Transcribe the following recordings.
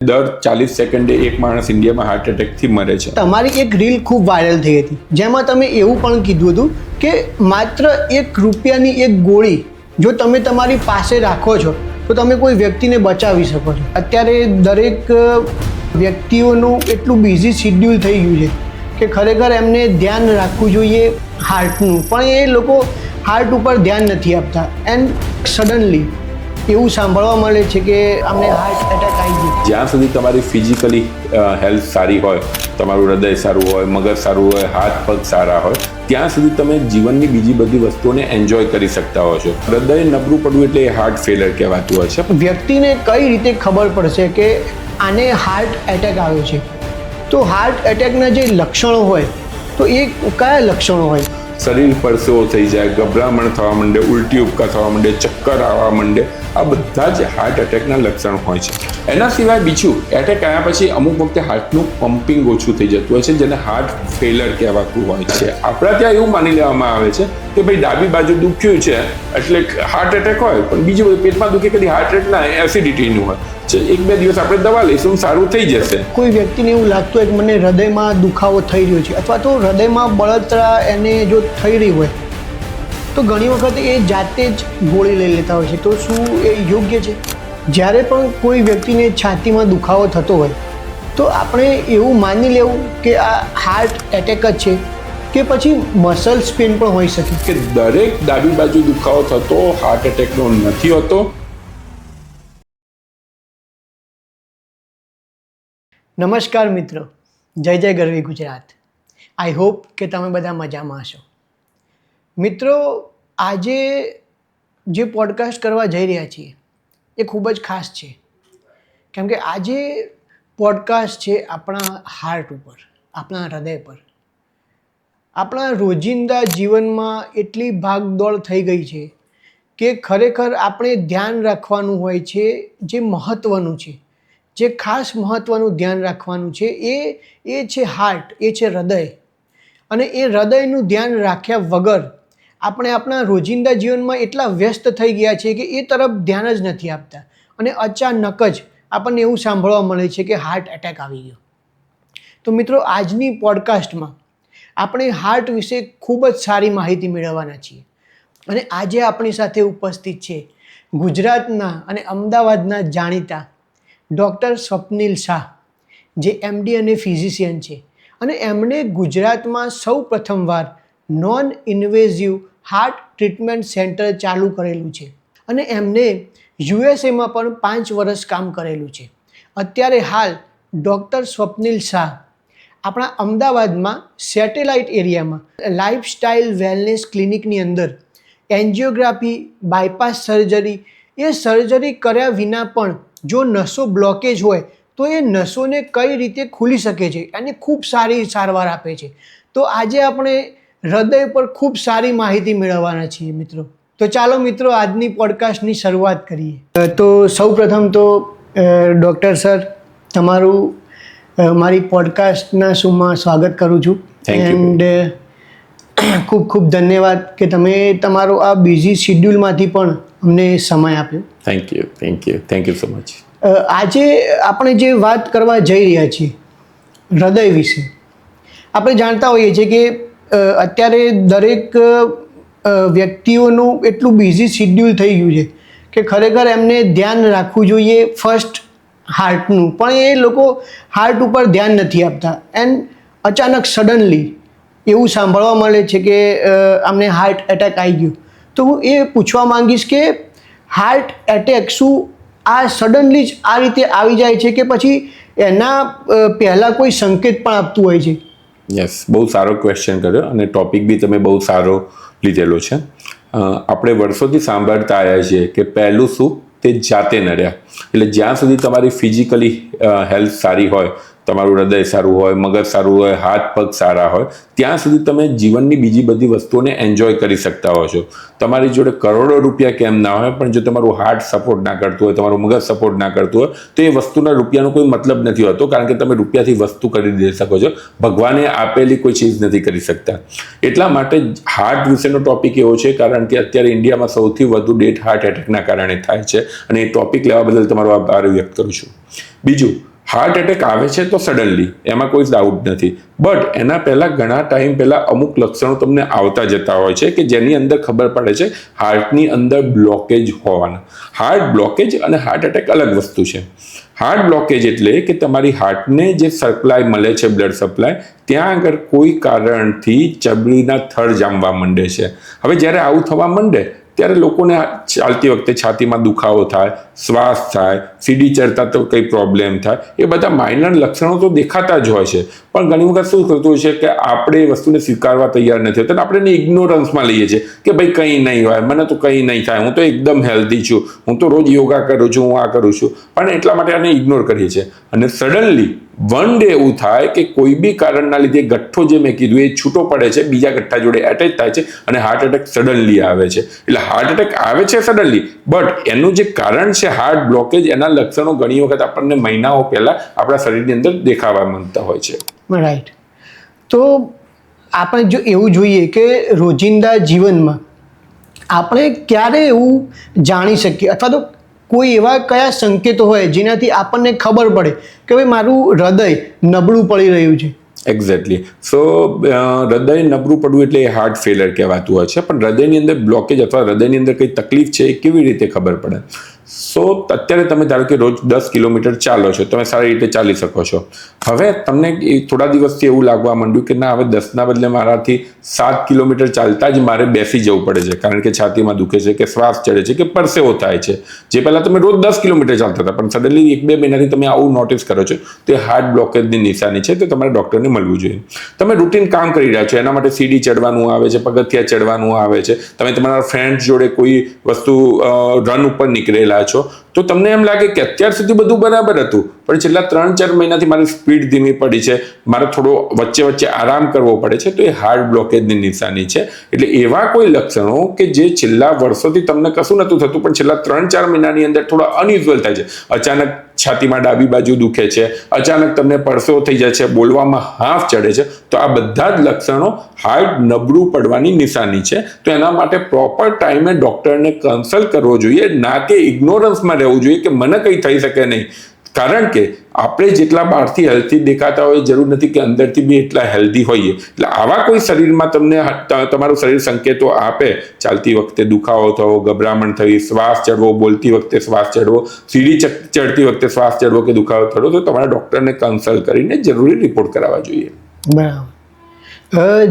દર 40 સેકન્ડે એક માણસ ઇન્ડિયામાં હાર્ટ એટેકથી મરે છે. તમારી એક રીલ ખૂબ વાયરલ થઈ હતી જેમાં તમે એવું પણ કીધું હતું કે માત્ર ₹1ની એક ગોળી જો તમે તમારી પાસે રાખો છો તો તમે કોઈ વ્યક્તિને બચાવી શકો છો. અત્યારે દરેક વ્યક્તિઓનું એટલું બિઝી શિડ્યુલ થઈ ગયું છે કે ખરેખર એમને ધ્યાન રાખવું જોઈએ હાર્ટનું, પણ એ લોકો હાર્ટ ઉપર ધ્યાન નથી આપતા. એન્ડ સડનલી એવું સાંભળવા મળે છે કે અમને હાર્ટ એટેક આવી ગયો. જ્યાં સુધી તમારી ફિઝિકલી હેલ્થ સારી હોય, તમારું હૃદય સારું હોય, મગજ સારું હોય, હાથ પગ સારા હોય, ત્યાં સુધી તમે જીવનની બીજી બધી વસ્તુઓને એન્જોય કરી શકતા હો છો. હૃદય નબળું પડવું એટલે હાર્ટ ફેલર કહેવાતું હોય છે. વ્યક્તિને કઈ રીતે ખબર પડશે કે આને હાર્ટ એટેક આવ્યો છે? તો હાર્ટ એટેકના જે લક્ષણો હોય તો એ કયા લક્ષણો હોય? શરીર પરસેવો થઈ જાય, ગભરામણ થવા માંડે, ઉલટી ઉપકા થવા માંડે, ચક્કર આવવા માંડે, આ બધા જ હાર્ટ એટેકના લક્ષણ હોય છે. એના સિવાય બીજું, એટેક આવ્યા પછી અમુક વખતે હાર્ટનું પમ્પિંગ ઓછું થઈ જતું હોય છે, જેને હાર્ટ ફેલર કહેવાતું હોય છે. આપણા ત્યાં એવું માની લેવામાં આવે છે કે ભાઈ ડાબી બાજુ દુખ્યું છે એટલે હાર્ટ એટેક હોય, પણ બીજું બધું પેટમાં દુખે કદી હાર્ટ એટેક ના, એસિડિટીનું હોય છે. 1-2 દિવસ આપણે દવા લઈશું, સારું થઈ જશે. કોઈ વ્યક્તિને એવું લાગતું હોય કે મને હૃદયમાં દુખાવો થઈ રહ્યો છે અથવા તો હૃદયમાં બળતરા એને જો થઈ રહી હોય તો ઘણી વખત એ જાતે જ ગોળી લઈ લેતા હોય છે. તો શું એ યોગ્ય છે? જ્યારે પણ કોઈ વ્યક્તિને છાતીમાં દુખાવો થતો હોય તો આપણે એવું માની લેવું કે આ હાર્ટ એટેક જ છે કે પછી મસલ્સ પેન પણ હોઈ શકે? કે દરેક ડાબી બાજુ દુખાવો થતો હાર્ટ એટેકનો નથી હોતો. નમસ્કાર મિત્રો, જય જય ગરવી ગુજરાત. આઈ હોપ કે તમે બધા મજામાં હશો. મિત્રો, આજે જે પોડકાસ્ટ કરવા જઈ રહ્યા છીએ એ ખૂબ જ ખાસ છે, કેમ કે આજે પોડકાસ્ટ છે આપણા હાર્ટ ઉપર, આપણા હૃદય પર. આપણા રોજિંદા જીવનમાં એટલી ભાગદોડ થઈ ગઈ છે કે ખરેખર આપણે ધ્યાન રાખવાનું હોય છે. જે મહત્ત્વનું છે, જે ખાસ મહત્ત્વનું ધ્યાન રાખવાનું છે એ છે હાર્ટ, એ છે હૃદય. અને એ હૃદયનું ધ્યાન રાખ્યા વગર આપણે આપણા રોજિંદા જીવનમાં એટલા વ્યસ્ત થઈ ગયા છે કે એ તરફ ધ્યાન જ નથી આપતા, અને અચાનક જ આપણને એવું સાંભળવા મળે છે કે હાર્ટ એટેક આવી ગયો. તો મિત્રો, આજની પોડકાસ્ટમાં આપણે હાર્ટ વિશે ખૂબ જ સારી માહિતી મેળવવાના છીએ. અને આજે આપણી સાથે ઉપસ્થિત છે ગુજરાતના અને અમદાવાદના જાણીતા ડૉક્ટર સ્વપ્નિલ શાહ, જે MD અને ફિઝિશિયન છે, અને એમણે ગુજરાતમાં સૌ પ્રથમવાર non invasive heart treatment centre ચાલુ કરેલું છે, અને એમને USAમાં પણ 5 વર્ષ કામ કરેલું છે. અત્યારે હાલ ડૉક્ટર સ્વપ્નિલ શાહ આપણા અમદાવાદમાં સેટેલાઇટ એરિયામાં લાઇફસ્ટાઇલ વેલનેસ ક્લિનિકની અંદર એન્જિયોગ્રાફી, બાયપાસ સર્જરી, એ સર્જરી કર્યા વિના પણ જો નસો બ્લોકેજ હોય તો એ નસોને કઈ રીતે ખુલી શકે છે એની ખૂબ સારી સારવાર આપે છે. તો આજે આપણે હૃદય પર ખૂબ સારી માહિતી મેળવવાના છીએ મિત્રો. તો ચાલો મિત્રો, આજની પોડકાસ્ટની શરૂઆત કરીએ. તો સૌપ્રથમ તો ડૉક્ટર સર, તમારું મારી પોડકાસ્ટના શોમાં સ્વાગત કરું છું. એન્ડ ખૂબ ખૂબ ધન્યવાદ કે તમે તમારો આ બિઝી શિડ્યુલમાંથી પણ અમને સમય આપ્યો. Thank you so much. આજે આપણે જે વાત કરવા જઈ રહ્યા છીએ હૃદય વિશે, આપણે જાણતા હોઈએ છીએ કે અત્યારે દરેક વ્યક્તિઓનું એટલું બિઝી શિડ્યુલ થઈ ગયું છે કે ખરેખર એમને ધ્યાન રાખવું જોઈએ ફર્સ્ટ હાર્ટનું, પણ એ લોકો હાર્ટ ઉપર ધ્યાન નથી આપતા. એન્ડ અચાનક સડનલી એવું સાંભળવા મળે છે કે અમને હાર્ટ એટેક આવી ગયો. તો હું એ પૂછવા માંગીશ કે હાર્ટ એટેક શું આ સડનલી જ આ રીતે આવી જાય છે કે પછી એના પહેલાં કોઈ સંકેત પણ આપતું હોય છે? યસ, બહુ સારો ક્વેશ્ચન કર્યો, અને ટોપિક બી તમે બહુ સારો લીધેલો છે. આપણે વર્ષોથી સાંભળતા આવ્યા છીએ કે પહેલું શું તે જાતે નડ્યા. એટલે જ્યાં સુધી તમારી ફિઝિકલી હેલ્થ સારી હોય, તમારું હૃદય સારું હોય, મગજ સારું હોય, હાથ પગ સારા હોય, ત્યાં સુધી તમે જીવનની બીજી બધી વસ્તુઓને એન્જોય કરી શકતા હો છો. તમારી જોડે કરોડો રૂપિયા કેમ ના હોય, પણ જો તમારું હાર્ટ સપોર્ટ ના કરતું હોય, તમારું મગજ સપોર્ટ ના કરતું હોય, તો એ વસ્તુના રૂપિયાનો કોઈ મતલબ નથી હોતો, કારણ કે તમે રૂપિયાથી વસ્તુ કરી દઈ શકો છો, ભગવાને આપેલી કોઈ ચીજ નથી કરી શકતા. એટલા માટે હાર્ટ વિશેનો ટોપિક એવો છે કારણ કે અત્યારે ઇન્ડિયામાં સૌથી વધુ ડેથ હાર્ટ એટેકના કારણે થાય છે, અને એ ટોપિક લેવા બદલ તમારો આભાર વ્યક્ત કરું છું. બીજું, હાર્ટ એટેક આવે છે તો સડનલી, એમાં કોઈ ડાઉટ નથી, બટ એના પહેલાં ઘણા ટાઈમ પહેલાં અમુક લક્ષણો તમને આવતા જતા હોય છે કે જેની અંદર ખબર પડે છે હાર્ટની અંદર બ્લોકેજ હોવાના. હાર્ટ બ્લોકેજ અને હાર્ટ એટેક અલગ વસ્તુ છે. હાર્ટ બ્લોકેજ એટલે કે તમારી હાર્ટને જે સપ્લાય મળે છે, બ્લડ સપ્લાય, ત્યાં આગળ કોઈ કારણથી ચબડીના થર જામવા માંડે છે. હવે જ્યારે આવું થવા માંડે ત્યારે લોકોને ચાલતી વખતે છાતીમાં દુખાવો થાય, શ્વાસ થાય, સીડી ચડતા તો કંઈ પ્રોબ્લેમ થાય, એ બધા માઇનર લક્ષણો તો દેખાતા જ હોય છે. પણ ઘણી વખત શું થતું હોય છે કે આપણે એ વસ્તુને સ્વીકારવા તૈયાર નથી હોતા, આપણે એને ઇગ્નોરન્સમાં લઈએ છીએ કે ભાઈ કંઈ નહીં હોય, મને તો કંઈ નહીં થાય, હું તો એકદમ હેલ્ધી છું, હું તો રોજ યોગા કરું છું, હું આ કરું છું, પણ એટલા માટે આને ઇગ્નોર કરીએ છીએ. અને સડનલી વન ડે એવું થાય કે કોઈ બી કારણના લીધે ગઠ્ઠો જે મેં કીધું એ છૂટો પડે છે, બીજા ગઠ્ઠા જોડે એટેચ થાય છે અને હાર્ટ એટેક સડનલી આવે છે. એટલે હાર્ટ એટેક આવે છે સડનલી, બટ એનું જે કારણ છે હાર્ટ બ્લોકેજ, એના લક્ષણો ઘણી વખત આપણને મહિનાઓ પહેલા આપણા શરીરની અંદર દેખાવા માંડતા હોય છે. રાઈટ. તો આપણે જો એવું જોઈએ કે રોજિંદા જીવનમાં આપણે ક્યારે એવું જાણી શકીએ, અથવા તો કોઈ એવા કયા સંકેતો હોય જેનાથી આપણને ખબર પડે કે ભાઈ મારું હૃદય નબળું પડી રહ્યું છે? એક્ઝેક્ટલી. સો હૃદય નબળું પડવું એટલે એ હાર્ટ ફેલર કહેવાતું હોય છે, પણ હૃદયની અંદર બ્લોકેજ અથવા હૃદયની અંદર કંઈ તકલીફ છે એ કેવી રીતે ખબર પડે? સો અત્યારે તમે ધારો કે રોજ 10 કિલોમીટર ચાલો છો, તમે સારી રીતે ચાલી શકો છો. હવે તમને થોડા દિવસથી એવું લાગવા માંડ્યું કે ના, હવે 10ના બદલે મારાથી 7 કિલોમીટર ચાલતા જ મારે બેસી જવું પડે છે, કારણ કે છાતીમાં દુખે છે, કે શ્વાસ ચડે છે, કે પરસેવો થાય છે. જે પહેલાં તમે રોજ 10 કિલોમીટર ચાલતા હતા, પણ સડનલી 1-2 મહિનાથી તમે આવું નોટિસ કરો છો, તે હાર્ટ બ્લોકેજની નિશાની છે. તો તમારે ડૉક્ટરને મળવું જોઈએ. તમે રૂટીન કામ કરી રહ્યા છો, એના માટે સીડી ચડવાનું આવે છે, પગથિયા ચડવાનું આવે છે, તમે તમારા ફ્રેન્ડ્સ જોડે કોઈ વસ્તુ રન ઉપર નીકળેલા છો, તો તમને એમ લાગે કે અત્યાર સુધી બધું બરાબર હતું, પણ છેલ્લા 3-4 મહિનાથી મારી સ્પીડ ધીમી પડી છે, મારે થોડો વચ્ચે આરામ કરવો પડે છે, તો એ હાર્ટ બ્લોકેજની નિશાની છે. એટલે એવા કોઈ લક્ષણો કે જે છેલ્લા વર્ષોથી તમને કશું નહોતું થતું, પણ છેલ્લા 3-4 મહિનાની અંદર થોડા અનયુઝ્યુઅલ થાય છે. અચાનક છાતીમાં ડાબી બાજુ દુખે છે, અચાનક તમને પરસેવો થઈ જાય છે, બોલવામાં હાંફ ચડે છે, તો આ બધા જ લક્ષણો હાર્ટ નબળું પડવાની નિશાની છે. તો એના માટે પ્રોપર ટાઈમે ડૉક્ટરને કન્સલ્ટ કરવો જોઈએ, ના કે ઇગ્નોરન્સમાં રહેવું જોઈએ કે મને કંઈ થઈ શકે નહીં. કારણ કે આપણે જેટલા બહારથી હેલ્ધી દેખાતા હોય, જરૂર નથી કે અંદરથી બી એટલા હેલ્ધી હોઈએ. એટલે આવા કોઈ શરીરમાં તમને તમારું શરીર સંકેતો આપે, ચાલતી વખતે દુખાવો થવો, ગભરામણ થવી, શ્વાસ ચડવો, બોલતી વખતે શ્વાસ ચડવો, સીડી ચડતી વખતે શ્વાસ ચડવો કે દુખાવો થવો, તો તમારા ડૉક્ટરને કન્સલ્ટ કરીને જરૂરી રિપોર્ટ કરાવવા જોઈએ. બરાબર.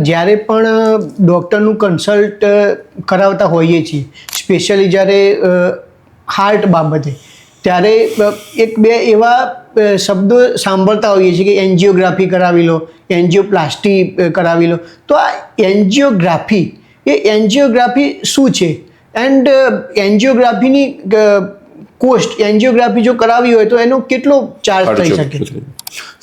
જ્યારે પણ ડૉક્ટરનું કન્સલ્ટ કરાવતા હોઈએ છીએ, સ્પેશિયલી જ્યારે હાર્ટ બાબતે, ત્યારે 1-2 એવા શબ્દો સાંભળતા હોઈએ છીએ કે એન્જિયોગ્રાફી કરાવી લો, એન્જિયોપ્લાસ્ટી કરાવી લો. તો આ એન્જિયોગ્રાફી શું છે? એન્ડ એન્જિયોગ્રાફીની કોસ્ટ, એન્જિયોગ્રાફી જો કરાવી હોય તો એનો કેટલો ચાર્જ થઈ શકે?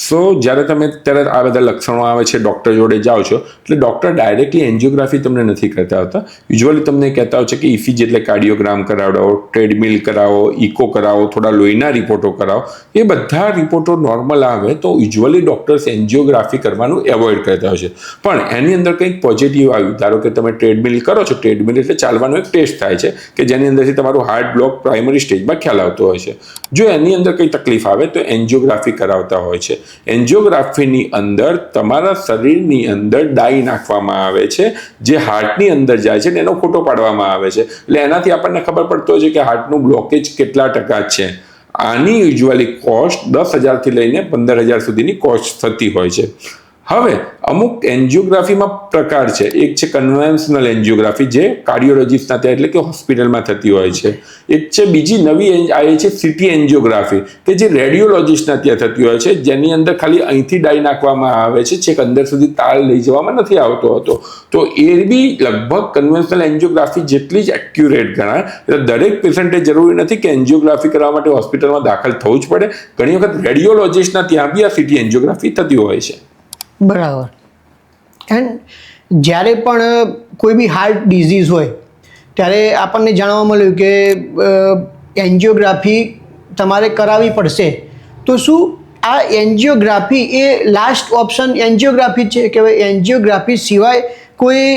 સો જ્યારે તમે ત્યારે આ બધા લક્ષણો આવે છે, ડૉક્ટર જોડે જાઓ છો, એટલે ડૉક્ટર ડાયરેક્ટલી એન્જિયોગ્રાફી તમને નથી કરતા હોતા. યુઝ્યુઅલી તમને કહેતા હોય છે કે ઇસીજી એટલે કાર્ડિયોગ્રામ કરાવડાવો, ટ્રેડમિલ કરાવો, ઇકો કરાવો, થોડા લોહીના રિપોર્ટો કરાવો. એ બધા રિપોર્ટો નોર્મલ આવે તો યુઝ્યુઅલી ડૉક્ટર્સ એન્જિયોગ્રાફી કરવાનું એવોઇડ કરતા હોય છે. પણ એની અંદર કંઈક પોઝિટિવ આવ્યું, ધારો કે તમે ટ્રેડમિલ કરો છો, ટ્રેડમિલ એટલે ચાલવાનો એક ટેસ્ટ થાય છે કે જેની અંદરથી તમારું હાર્ટ બ્લોક પ્રાઇમરી સ્ટેજમાં ખ્યાલ આવતો હોય છે. જો એની અંદર કંઈ તકલીફ આવે તો એન્જિયોગ્રાફી કરાવતા હોય છે. એન્જિયોગ્રાફીની અંદર તમારા શરીરની અંદર ડાઈ નાખવામાં આવે છે, જે હાર્ટની અંદર જાય છે, એનો ફોટો પાડવામાં આવે છે. એટલે એનાથી આપણને ખબર પડતો હોય છે કે હાર્ટનું બ્લોકેજ કેટલા ટકા છે. આની યુઝ્યુઅલી કોસ્ટ 10,000થી લઈને 15,000 સુધીની કોસ્ટ થતી હોય છે. હવે અમુક એન્જિયોગ્રાફીમાં પ્રકાર છે. એક છે કન્વેન્શનલ એન્જિયોગ્રાફી, જે કાર્ડિયોલોજિસ્ટના ત્યાં એટલે કે હોસ્પિટલમાં થતી હોય છે. એક છે બીજી નવી આવી છે સીટી એન્જિયોગ્રાફી, કે જે રેડિયોલોજિસ્ટના ત્યાં થતી હોય છે, જેની અંદર ખાલી અહીંથી ડાઈ નાખવામાં આવે છે, છેક અંદર સુધી તાર લઈ જવામાં નથી આવતો હતો. તો એ બી લગભગ કન્વેન્શનલ એન્જિયોગ્રાફી જેટલી જ એક્યુરેટ ગણાય. એટલે દરેક પેશન્ટે જરૂરી નથી કે એન્જિયોગ્રાફી કરવા માટે હોસ્પિટલમાં દાખલ થવું જ પડે. ઘણી વખત રેડિયોલોજિસ્ટના ત્યાં બી આ સીટી એન્જિયોગ્રાફી થતી હોય છે. બરાબર. એન્ડ જ્યારે પણ કોઈ બી હાર્ટ ડિઝીઝ હોય ત્યારે આપણને જાણવા મળ્યું કે એન્જિયોગ્રાફી તમારે કરાવવી પડશે. તો શું આ એન્જિયોગ્રાફી એ લાસ્ટ ઓપ્શન એન્જિયોગ્રાફી છે કે એન્જિયોગ્રાફી સિવાય કોઈ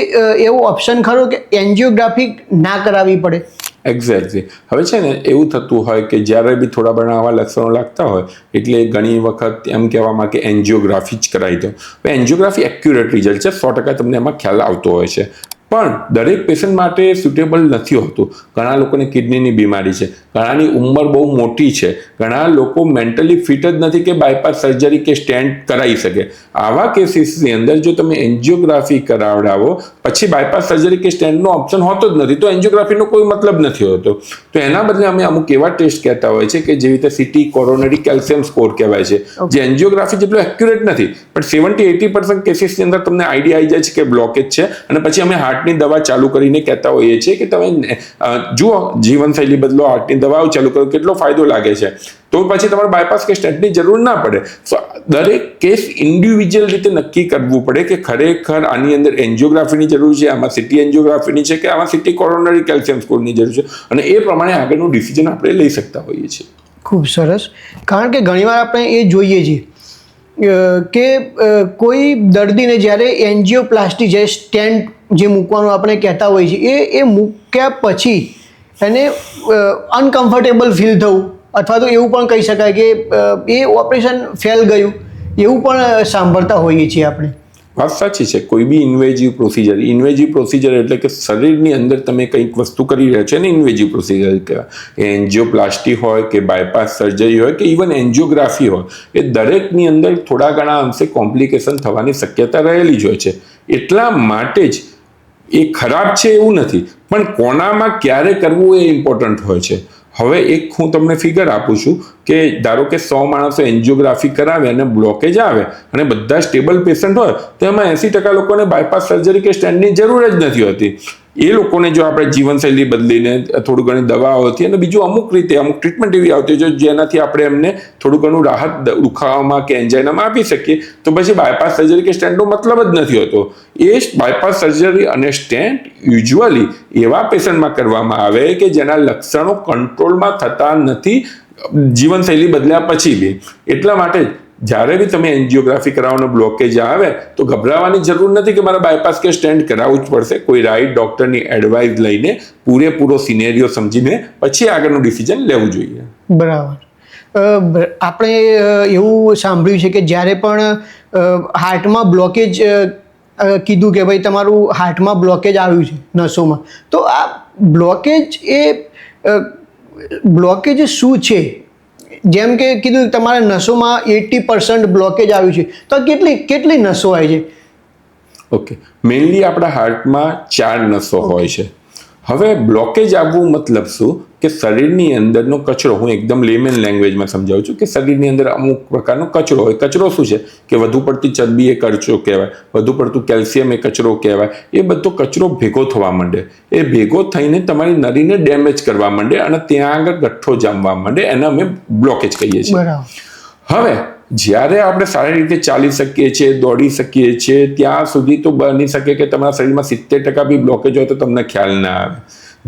એવો ઓપ્શન ખરો કે એન્જિયોગ્રાફી ના કરાવવી પડે? એક્ઝેક્ટલી. હવે છે ને એવું થતું હોય કે જ્યારે બી થોડા ઘણા આવા લક્ષણો લાગતા હોય એટલે ઘણી વખત એમ કહેવામાં કે એન્જિયોગ્રાફી જ કરાવી દો. હવે એન્જિયોગ્રાફી એક્યુરેટ રિઝલ્ટ છે, 100% તમને એમાં ખ્યાલ આવતો હોય છે, પણ દરેક પેશન્ટ માટે સુટેબલ નથી હોતું. ઘણા લોકોને કિડનીની બીમારી છે, ઘણાની ઉંમર બહુ મોટી છે, ઘણા લોકો મેન્ટલી ફિટ જ નથી કે બાયપાસ સર્જરી કે સ્ટેન્ટ કરાવી શકે. આવા કેસીસની અંદર જો તમે એન્જિયોગ્રાફી કરાવડાવો પછી બાયપાસ સર્જરી કે સ્ટેન્ટનો ઓપ્શન હોતો જ નથી, તો એન્જિયોગ્રાફીનો કોઈ મતલબ નથી હોતો. તો એના બદલે અમે અમુક એવા ટેસ્ટ કહેતા હોય છે કે જેવી રીતે સીટી કોરોનરી કેલ્શિયમ સ્કોર કહેવાય છે, જે એન્જિયોગ્રાફી જેટલું એક્યુરેટ નથી, પણ 70-80% કેસીસની અંદર તમને આઈડિયા આવી જાય છે કે બ્લોકેજ છે, અને પછી અમે હાર્ટની દવા ચાલુ કરીને કહેતા હોઈએ છીએ કે તમે જુઓ જીવનશૈલી બદલો, હાર્ટની દવાઓ ચાલુ કરો, કેટલો ફાયદો લાગે છે, તો પછી તમારે બાયપાસ કે સ્ટેન્ટની જરૂર ના પડે. દરેક કેસ ઇન્ડિવિજ્યુઅલ રીતે નક્કી કરવું પડે કે ખરેખર આની અંદર એન્જિયોગ્રાફીની જરૂર છે, આમાં સીટી એન્જિયોગ્રાફીની છે કે આમાં સીટી કોરોનરી કેલ્શિયમ સ્કોરની જરૂર છે, અને એ પ્રમાણે આગળનું ડિસિઝન આપણે લઈ શકતા હોઈએ છીએ. ખૂબ સરસ. કારણ કે ઘણીવાર આપણે એ જોઈએ છીએ કે કોઈ દર્દીને જ્યારે એન્જિયોપ્લાસ્ટી જે સ્ટેન્ટ જે મૂકવાનું આપણે કહેતા હોઈએ છીએ એ મૂક્યા પછી એને અનકમ્ફર્ટેબલ ફીલ થવું, અથવા તો એવું પણ કહી શકાય કે એ ઓપરેશન ફેલ ગયું, એવું પણ સાંભળતા હોઈએ છીએ આપણે. વાત સાચી છે. કોઈ બી ઇન્વેઝિવ પ્રોસિજર એટલે કે શરીરની અંદર તમે કંઈક વસ્તુ કરી રહ્યા છો એને ઇન્વેઝિવ પ્રોસિજર કહેવાય. એ એન્જિયોપ્લાસ્ટી હોય કે બાયપાસ સર્જરી હોય કે ઇવન એન્જિયોગ્રાફી હોય, એ દરેકની અંદર થોડા ઘણા અંશે કોમ્પ્લિકેશન થવાની શક્યતા રહેલી જ હોય છે. એટલા માટે જ એ ખરાબ છે એવું નથી, પણ કોનામાં ક્યારે કરવું એ ઇમ્પોર્ટન્ટ હોય છે. હવે એક હું તમને ફિગર આપું છું કે ધારો કે 100 માણસો એન્જિયોગ્રાફી કરાવે અને બ્લોકેજ આવે અને બધા સ્ટેબલ પેશન્ટ હોય તો એમાં 80% લોકોને બાયપાસ સર્જરી કે સ્ટેન્ટની જરૂર જ નથી હોતી. એ લોકોને જો આપણે જીવનશૈલી બદલીને થોડું ઘણી દવાઓથી અને બીજું અમુક રીતે અમુક ટ્રીટમેન્ટ એવી આવતી હોય જેનાથી આપણે એમને થોડું ઘણું રાહત દુખાવામાં કે એન્જાઇનામાં આપી શકીએ, તો પછી બાયપાસ સર્જરી કે સ્ટેન્ટનો મતલબ જ નથી હોતો. એ બાયપાસ સર્જરી અને સ્ટેન્ટ યુઝ્યુઅલી એવા પેશન્ટમાં કરવામાં આવે કે જેના લક્ષણો કંટ્રોલમાં થતા નથી જીવનશૈલી બદલ્યા પછી બી. એટલા માટે જ્યારે બી તમે એન્જિયોગ્રાફી કરાવવાનો બ્લોકેજ આવે તો ગભરાવાની જરૂર નથી કે મારે બાયપાસ કે સ્ટેન્ટ કરાવવું જ પડશે. કોઈ રાઈટ ડોક્ટરની એડવાઇસ લઈને પૂરેપૂરો સિનેરિયો સમજીને પછી આગળનું ડિસિઝન લેવું જોઈએ. બરાબર. આપણે એવું સાંભળ્યું છે કે જ્યારે પણ હાર્ટમાં બ્લોકેજ કીધું કે ભાઈ તમારું હાર્ટમાં બ્લોકેજ આવ્યું છે નસોમાં, તો આ બ્લોકેજ શું છે? જેમ કે કીધું તમારા નસોમાં 80% બ્લોકેજ આવ્યું છે, તો કેટલી નસો હોય છે? ઓકે, મેઇનલી આપણા હાર્ટમાં 4 નસો હોય છે. હવે બ્લોકેજ આવવું મતલબ શું કે શરીરની અંદરનો કચરો, હું એકદમ લેમેન લેંગ્વેજમાં સમજાવું છું કે શરીરની અંદર અમુક પ્રકારનો કચરો હોય. કચરો શું છે કે વધુ પડતી ચરબી એ કચરો કહેવાય, વધુ પડતું કેલ્શિયમ એ કચરો કહેવાય. એ બધો કચરો ભેગો થવા માંડે, એ ભેગો થઈને તમારી નળીને ડેમેજ કરવા માંડે અને ત્યાં આગળ ગઠ્ઠો જામવા માંડે, એને અમે બ્લોકેજ કહીએ છીએ. હવે જ્યારે આપણે સારી રીતે ચાલી શકીએ છીએ, દોડી શકીએ છીએ, ત્યાં સુધી તો બની શકે કે તમારા શરીરમાં 70% બી બ્લોકેજ હોય તો તમને ખ્યાલ ના આવે.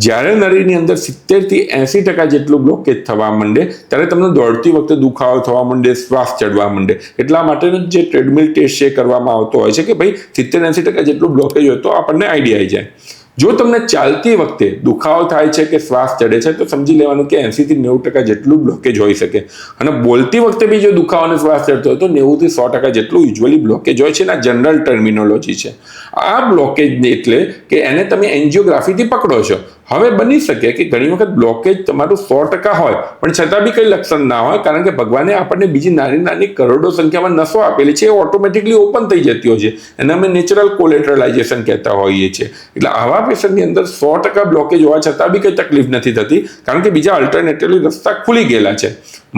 જ્યારે નળીની અંદર 70-80% જેટલું બ્લોકેજ થવા માંડે ત્યારે તમને દોડતી વખતે દુખાવો થવા માંડે, શ્વાસ ચડવા માંડે. એટલા માટે જે ટ્રેડમિલ ટેસ્ટ છે કરવામાં આવતો હોય છે કે ભાઈ 70-80% જેટલું બ્લોકેજ હોય તો આપણને આઈડિયા આવી જાય. જો તમને ચાલતી વખતે દુખાવો થાય છે કે શ્વાસ ચડે છે તો સમજી લેવાનું કે 80-90% જેટલું બ્લોકેજ હોઈ શકે. અને બોલતી વખતે બી જો દુખાવો અને શ્વાસ ચડતો હોય તો 90-100% જેટલું યુઝ્યુઅલી બ્લોકેજ હોય છે. એના જનરલ ટર્મિનોલોજી છે. આ બ્લોકેજ એટલે કે એને તમે એન્જિયોગ્રાફીથી પકડો છો. હવે બની શકે કે ઘણી વખત બ્લોકેજ તમારું 100% હોય પણ છતાં બી કંઈ લક્ષણ ના હોય, કારણ કે ભગવાને આપણને બીજી નાની નાની કરોડો સંખ્યામાં નસો આપેલી છે, એ ઓટોમેટિકલી ઓપન થઈ જતી હોય છે. એને અમે નેચરલ કોલેટરલાઇઝેશન કહેતા હોઈએ છીએ. એટલે આવા પેશન્ટની અંદર 100% બ્લોકેજ હોવા છતાં બી કંઈ તકલીફ નથી થતી, કારણ કે બીજા અલ્ટરનેટિવલી રસ્તા ખુલી ગયેલા છે.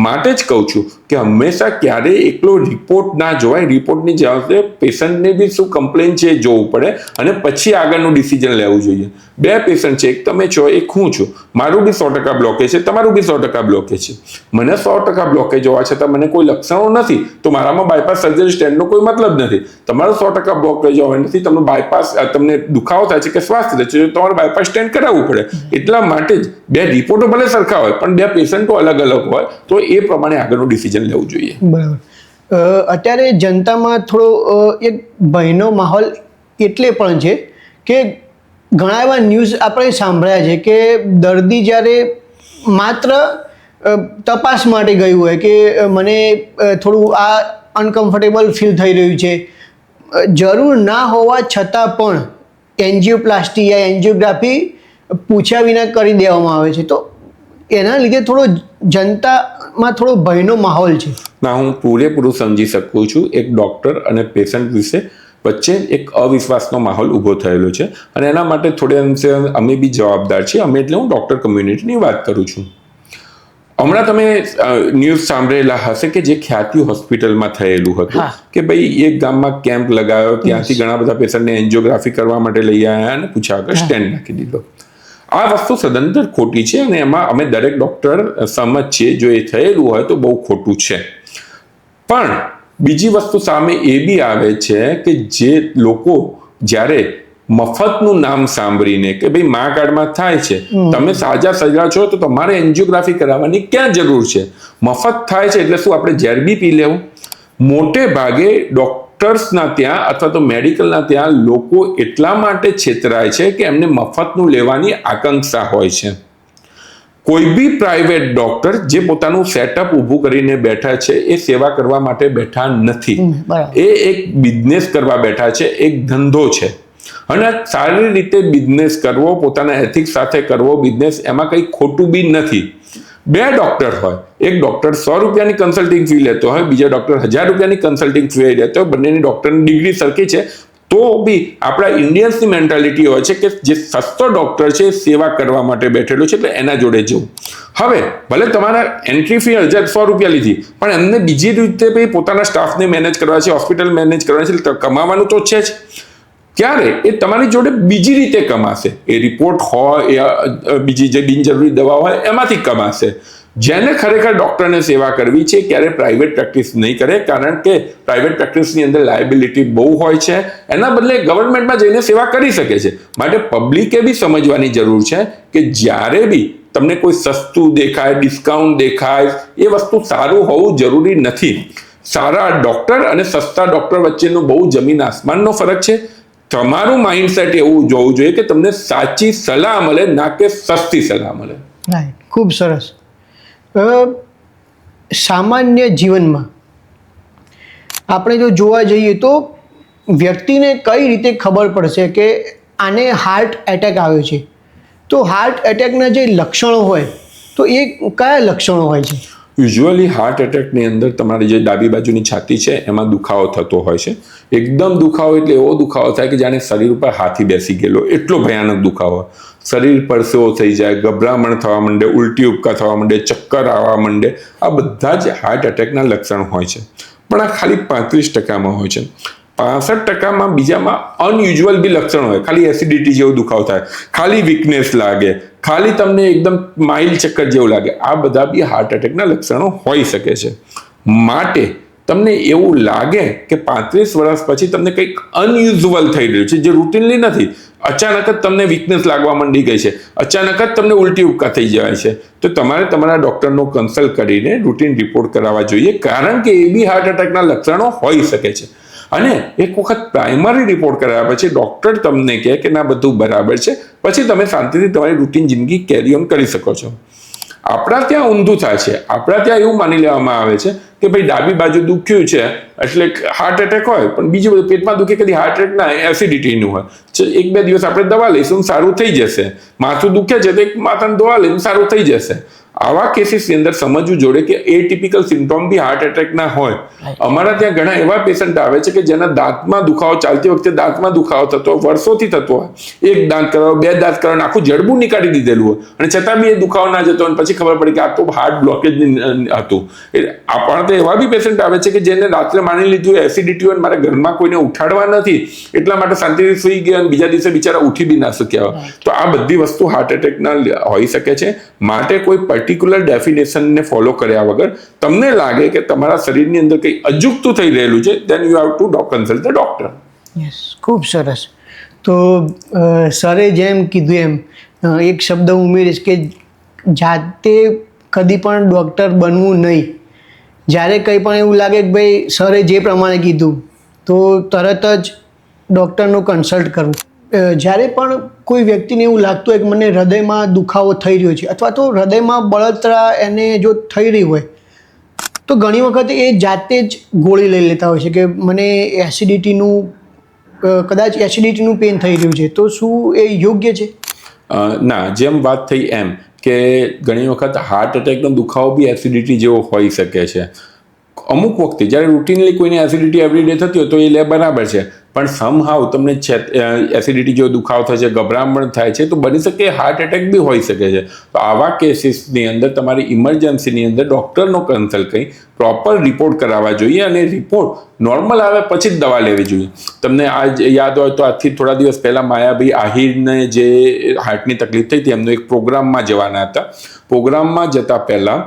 માટે જ કહું છું કે હંમેશા ક્યારેય એકલો રિપોર્ટ ના જોવાય. રિપોર્ટની જવાબદારી પેશન્ટને બી શું કમ્પ્લેન છે એ જોવું પડે અને પછી આગળનું ડિસિઝન લેવું જોઈએ. 2 પેશન્ટ છે, એક તમે છો એક હું છું, મારું બી 100% બ્લોકેજ છે, તમારું બી 100% બ્લોકેજ છે. મને 100% બ્લોકેજ હોવા છતાં મને કોઈ લક્ષણો નથી તો મારામાં બાયપાસ સર્જરી સ્ટેન્ટનો કોઈ મતલબ નથી. તમારો 100% બ્લોકેજ હોવાથી તમને બાયપાસ, તમને દુખાવો થાય છે કે શ્વાસ ચડે છે, તમારે બાયપાસ સ્ટેન્ટ કરાવવું પડે. એટલા માટે જ 2 રિપોર્ટો ભલે સરખા હોય પણ 2 પેશન્ટો અલગ અલગ હોય તો એ પ્રમાણે આગળનું ડિસિઝન લેવું જોઈએ. બરાબર. અત્યારે જનતામાં થોડો એક ભયનો માહોલ એટલે પણ છે કે ઘણા એવા ન્યૂઝ આપણે સાંભળ્યા છે કે દર્દી જ્યારે માત્ર તપાસ માટે ગયું હોય કે મને થોડું આ અનકમ્ફર્ટેબલ ફીલ થઈ રહ્યું છે, જરૂર ના હોવા છતાં પણ એન્જિયોપ્લાસ્ટી યા એન્જિયોગ્રાફી પૂછ્યા વિના કરી દેવામાં આવે છે, તો એના લીધે થોડો જનતામાં થોડો ભયનો માહોલ છે. ના, હું પૂરેપૂરું સમજી શકું છું. એક ડૉક્ટર અને પેશન્ટ વિશે વચ્ચે એક અવિશ્વાસનો માહોલ ઊભો થયેલો છે અને એના માટે થોડે અંશે અમે બી જવાબદાર છીએ. અમે એટલે હું ડૉક્ટર કમ્યુનિટીની વાત કરું છું. હમણાં તમે ન્યૂઝ સાંભળેલા હશે કે જે ખ્યાતિ હોસ્પિટલમાં થયેલું હતું કે ભાઈ એક ગામમાં કેમ્પ લગાવ્યો, ત્યાંથી ઘણા બધા પેશન્ટને એન્જિયોગ્રાફી કરવા માટે લઈ આવ્યા અને પૂછ્યા વગર સ્ટેન્ડ નાખી દીધો. આ વસ્તુ સદંતર ખોટી છે અને એમાં અમે દરેક ડૉક્ટર સહમત છીએ. જો એ થયેલું હોય તો બહુ ખોટું છે. પણ બીજી વસ્તુ સામે એ બી આવે છે કે જે લોકો જ્યારે મફતનું નામ સાંભળીને કે ભાઈ મા કાર્ડમાં થાય છે, તમે સાજા સજા છો તો તમારે એન્જિયોગ્રાફી કરાવવાની ક્યાં જરૂર છે? મફત થાય છે એટલે શું આપણે ઝેર બી પી લેવું? મોટે ભાગે ડોક્ટર્સના ત્યાં અથવા તો મેડિકલના ત્યાં લોકો એટલા માટે છેતરાય છે કે એમને મફતનું લેવાની આકાંક્ષા હોય છે. કોઈ બી પ્રાઇવેટ ડોક્ટર જે પોતાનું સેટઅપ ઊભું કરીને બેઠા છે એ સેવા કરવા માટે બેઠા નથી. એ એક બિઝનેસ કરવા બેઠા છે, એક ધંધો છે. અને સારી રીતે બિઝનેસ કરવો, પોતાના એથિક્સ સાથે કરવો બિઝનેસ, એમાં કંઈ ખોટું બી નથી. બે ડોક્ટર હોય, એક ડોક્ટર 100 રૂપિયાની કન્સલ્ટિંગ ફી લેતો હોય, બીજા ડોક્ટર 1000 રૂપિયાની કન્સલ્ટિંગ ફી લેતો હોય, બંનેની ડોક્ટરની ડિગ્રી સરખી છે, તો બી આપણા ઇન્ડિયન્સની મેન્ટાલિટી હોય છે કે જે સસ્તો ડોક્ટર છે એ સેવા કરવા માટે બેઠેલો છે એટલે એના જોડે જવું. હવે ભલે તમારા એન્ટ્રી ફી 100 રૂપિયા લીધી, પણ એમને બીજી રીતે ભાઈ પોતાના સ્ટાફને મેનેજ કરવા છે, હોસ્પિટલ મેનેજ કરવાની છે, કમાવાનું તો છે જ. ત્યારે એ તમારી જોડે બીજી રીતે કમાશે. એ રિપોર્ટ હોય, બીજી જે બિનજરૂરી દવા હોય એમાંથી કમાશે. જેને ખરેખર ડૉક્ટરને સેવા કરવી છે ક્યારે પ્રાઇવેટ પ્રેક્ટિસ નહીં કરે, કારણ કે પ્રાઇવેટ પ્રેક્ટિસની અંદર લાયબિલિટી બહુ હોય છે. એના બદલે ગવર્મેન્ટમાં જઈને સેવા કરી શકે છે. માટે પબ્લિકે બી સમજવાની જરૂર છે કે જ્યારે બી તમને કોઈ સસ્તું દેખાય, ડિસ્કાઉન્ટ દેખાય, એ વસ્તુ સારું હોવું જરૂરી નથી. સારા ડૉક્ટર અને સસ્તા ડૉક્ટર વચ્ચેનો બહુ જમીન આસમાનનો ફરક છે. તમારું માઇન્ડસેટ એવું જોવું જોઈએ કે તમને સાચી સલાહ મળે, ના કે સસ્તી સલાહ મળે. રાઈટ, ખૂબ સરસ. સામાન્ય જીવનમાં આપણે જો જોવા જઈએ તો વ્યક્તિને કઈ રીતે ખબર પડશે કે આને હાર્ટ એટેક આવ્યો છે? તો હાર્ટ એટેકના જે લક્ષણો હોય તો એ કયા લક્ષણો હોય છે? યુઝ્યુઅલી હાર્ટ એટેકની અંદર તમારી જે ડાબી બાજુની છાતી છે એમાં દુખાવો થતો હોય છે. એકદમ દુખાવો એટલે એવો દુખાવો થાય કે જાણે શરીર ઉપર હાથી બેસી ગયેલો, એટલો ભયાનક દુખાવો. શરીર પરસેવો થઈ જાય, ગભરામણ થવા માંડે, ઉલટી ઉપકા થવા માંડે, ચક્કર આવવા માંડે. આ બધા જ હાર્ટ એટેકના લક્ષણ હોય છે. પણ આ ખાલી 35% હોય છે. 65% બીજામાં અનયુઝ્યુઅલ બી લક્ષણ હોય. ખાલી એસિડિટી જેવો દુખાવો થાય, ખાલી વીકનેસ લાગે, ખાલી તમને એકદમ માઇલ્ડ ચક્કર જેવું લાગે. આ બધા બી હાર્ટ એટેકના લક્ષણો હોઈ શકે છે. માટે તમને એવું લાગે કે 35 વર્ષ પછી તમને કંઈક અનયુઝ્યુઅલ થઈ રહ્યું છે જે રૂટીનલી નથી, અચાનક જ તમને વીકનેસ લાગવા માંડી ગઈ છે, અચાનક જ તમને ઉલટી ઉપકા થઈ જાય છે, તો તમારે તમારા ડૉક્ટરનો કન્સલ્ટ કરીને રૂટીન રિપોર્ટ કરાવવા જોઈએ, કારણ કે એ બી હાર્ટ એટેકના લક્ષણો હોઈ શકે છે. અને એક વખત પ્રાઇમરી રિપોર્ટ કરાવ્યા પછી ડૉક્ટર તમને કહે કે ના બધું બરાબર છે, પછી તમે શાંતિથી તમારી રૂટીન જિંદગી કેરી ઓન કરી શકો છો. આપણા ત્યાં ઊંધું થાય છે. આપણા ત્યાં એવું માની લેવામાં આવે છે કે ભાઈ ડાબી બાજુ દુખ્યું છે એટલે હાર્ટ એટેક હોય, પણ બીજું બધું પેટમાં દુખે કદી હાર્ટ એટેક ના, એસિડિટીનું હોય. 1-2 દિવસ આપણે દવા લઈશું સારું થઈ જશે. માથું દુખે છે તો એક માથાની દવા લઈને સારું થઈ જશે. આવા કેસીસની અંદર સમજવું જોડે કે એટિપિકલ સિમ્ટોમ બી હાર્ટ એટેકના હોય. અમારા ત્યાં ઘણા એવા પેશન્ટ આવે છે કે જેના દાંતમાં દુખાવો, ચાલતી વખતે દાંતમાં દુખાવો થતો વર્ષોથી થતો હોય. એક દાંત કરાવો, 2 દાંત કરાવો, આખું જડબું નીકાળી દીધેલું હોય, અને છતાં બી એ દુખાવો ના જતો, અને પછી ખબર પડી કે આ તો હાર્ટ બ્લોકેજ હતું. આપણા તો એવા બી પેશન્ટ આવે છે કે જેને રાત્રે માની લીધું એસિડિટી હોય, મારા ઘરમાં કોઈને ઉઠાડવા નથી એટલા માટે શાંતિથી સુઈ ગયા અને બીજા દિવસે બિચારા ઉઠી બી ના શક્યા હોય. તો આ બધી વસ્તુ હાર્ટ એટેકના હોઈ શકે છે. માટે કોઈ પર્ટિક્યુલર ડેફિનેશનને ફોલો કર્યા વગર તમને લાગે કે તમારા શરીરની અંદર કંઈ અજુગતું થઈ રહેલું છે, then you have to consult the doctor. Yes, ખૂબ સરસ. તો સરે જેમ કીધું એમ એક શબ્દ ઉમેરીશ કે જાતે કદી પણ ડૉક્ટર બનવું નહીં. જ્યારે કંઈ પણ એવું લાગે કે ભાઈ સરે જે પ્રમાણે કીધું તો તરત જ ડૉક્ટરનું કન્સલ્ટ કરવું. જ્યારે પણ કોઈ વ્યક્તિને એવું લાગતું હોય કે મને હૃદયમાં દુખાવો થઈ રહ્યો છે અથવા તો હૃદયમાં બળતરા એને જો થઈ રહી હોય તો ઘણી વખત એ જાતે જ ગોળી લઈ લેતા હોય છે કે મને એસિડિટીનું કદાચ એસિડિટીનું પેન થઈ રહ્યું છે, તો શું એ યોગ્ય છે? ના, જેમ વાત થઈ એમ કે ઘણી વખત હાર્ટ એટેકનો દુખાવો બી એસિડિટી જેવો હોઈ શકે છે. અમુક વખતે જ્યારે રૂટીનલી કોઈને એસિડિટી એવરીડે થતી હોય તો એ લે બરાબર છે, પણ સમહાવ તમને એસિડિટી જેવો દુખાવો થાય છે, ગભરામણ થાય છે, તો બની શકે હાર્ટ એટેક બી હોઈ શકે છે. તો આવા કેસીસની અંદર તમારી ઇમરજન્સીની અંદર ડૉક્ટરનો કન્સલ્ટ કરી પ્રોપર રિપોર્ટ કરાવવા જોઈએ અને રિપોર્ટ નોર્મલ આવે પછી જ દવા લેવી જોઈએ. તમને આજ યાદ હોય તો આજથી થોડા દિવસ પહેલાં માયાભાઈ આહિરને જે હાર્ટની તકલીફ થઈ હતી એમનો એક પ્રોગ્રામમાં જવાના હતા. પ્રોગ્રામમાં જતા પહેલાં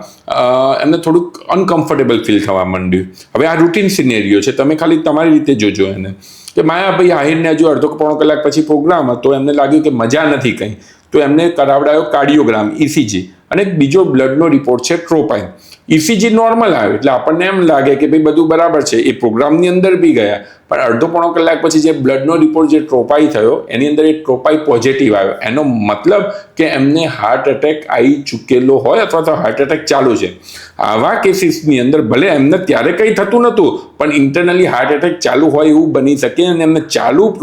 એમને થોડુંક અનકમ્ફર્ટેબલ ફીલ થવા માંડ્યું. હવે આ રૂટીન સિનેરિયો છે, તમે ખાલી તમારી રીતે જોજો એને કે માયાભાઈ આહિરને હજુ અડધો પોણો કલાક પછી પ્રોગ્રામ હતો, એમને લાગ્યું કે મજા નથી કંઈ, તો એમને કરાવડાયો કાર્ડિયોગ્રામ ECG અને બીજો બ્લડનો રિપોર્ટ છે ટ્રોપાઇન. ECG નોર્મલ આવ્યો એટલે આપણને એમ લાગે કે ભાઈ બધું બરાબર છે, એ પ્રોગ્રામની અંદર બી ગયા, પણ અડધો પોણો કલાક પછી જે બ્લડનો રિપોર્ટ જે ટ્રોપાઈ થયો એની અંદર એ ટ્રોપાઈ પોઝિટિવ આવ્યો. એનો મતલબ કે એમને હાર્ટ એટેક આવી ચૂકેલો હોય અથવા તો હાર્ટ એટેક ચાલુ છે. આવા કેસીસની અંદર ભલે એમને ત્યારે કંઈ થતું નહોતું પણ ઇન્ટરનલી હાર્ટ એટેક ચાલુ હોય એવું બની શકે અને એમને ચાલુ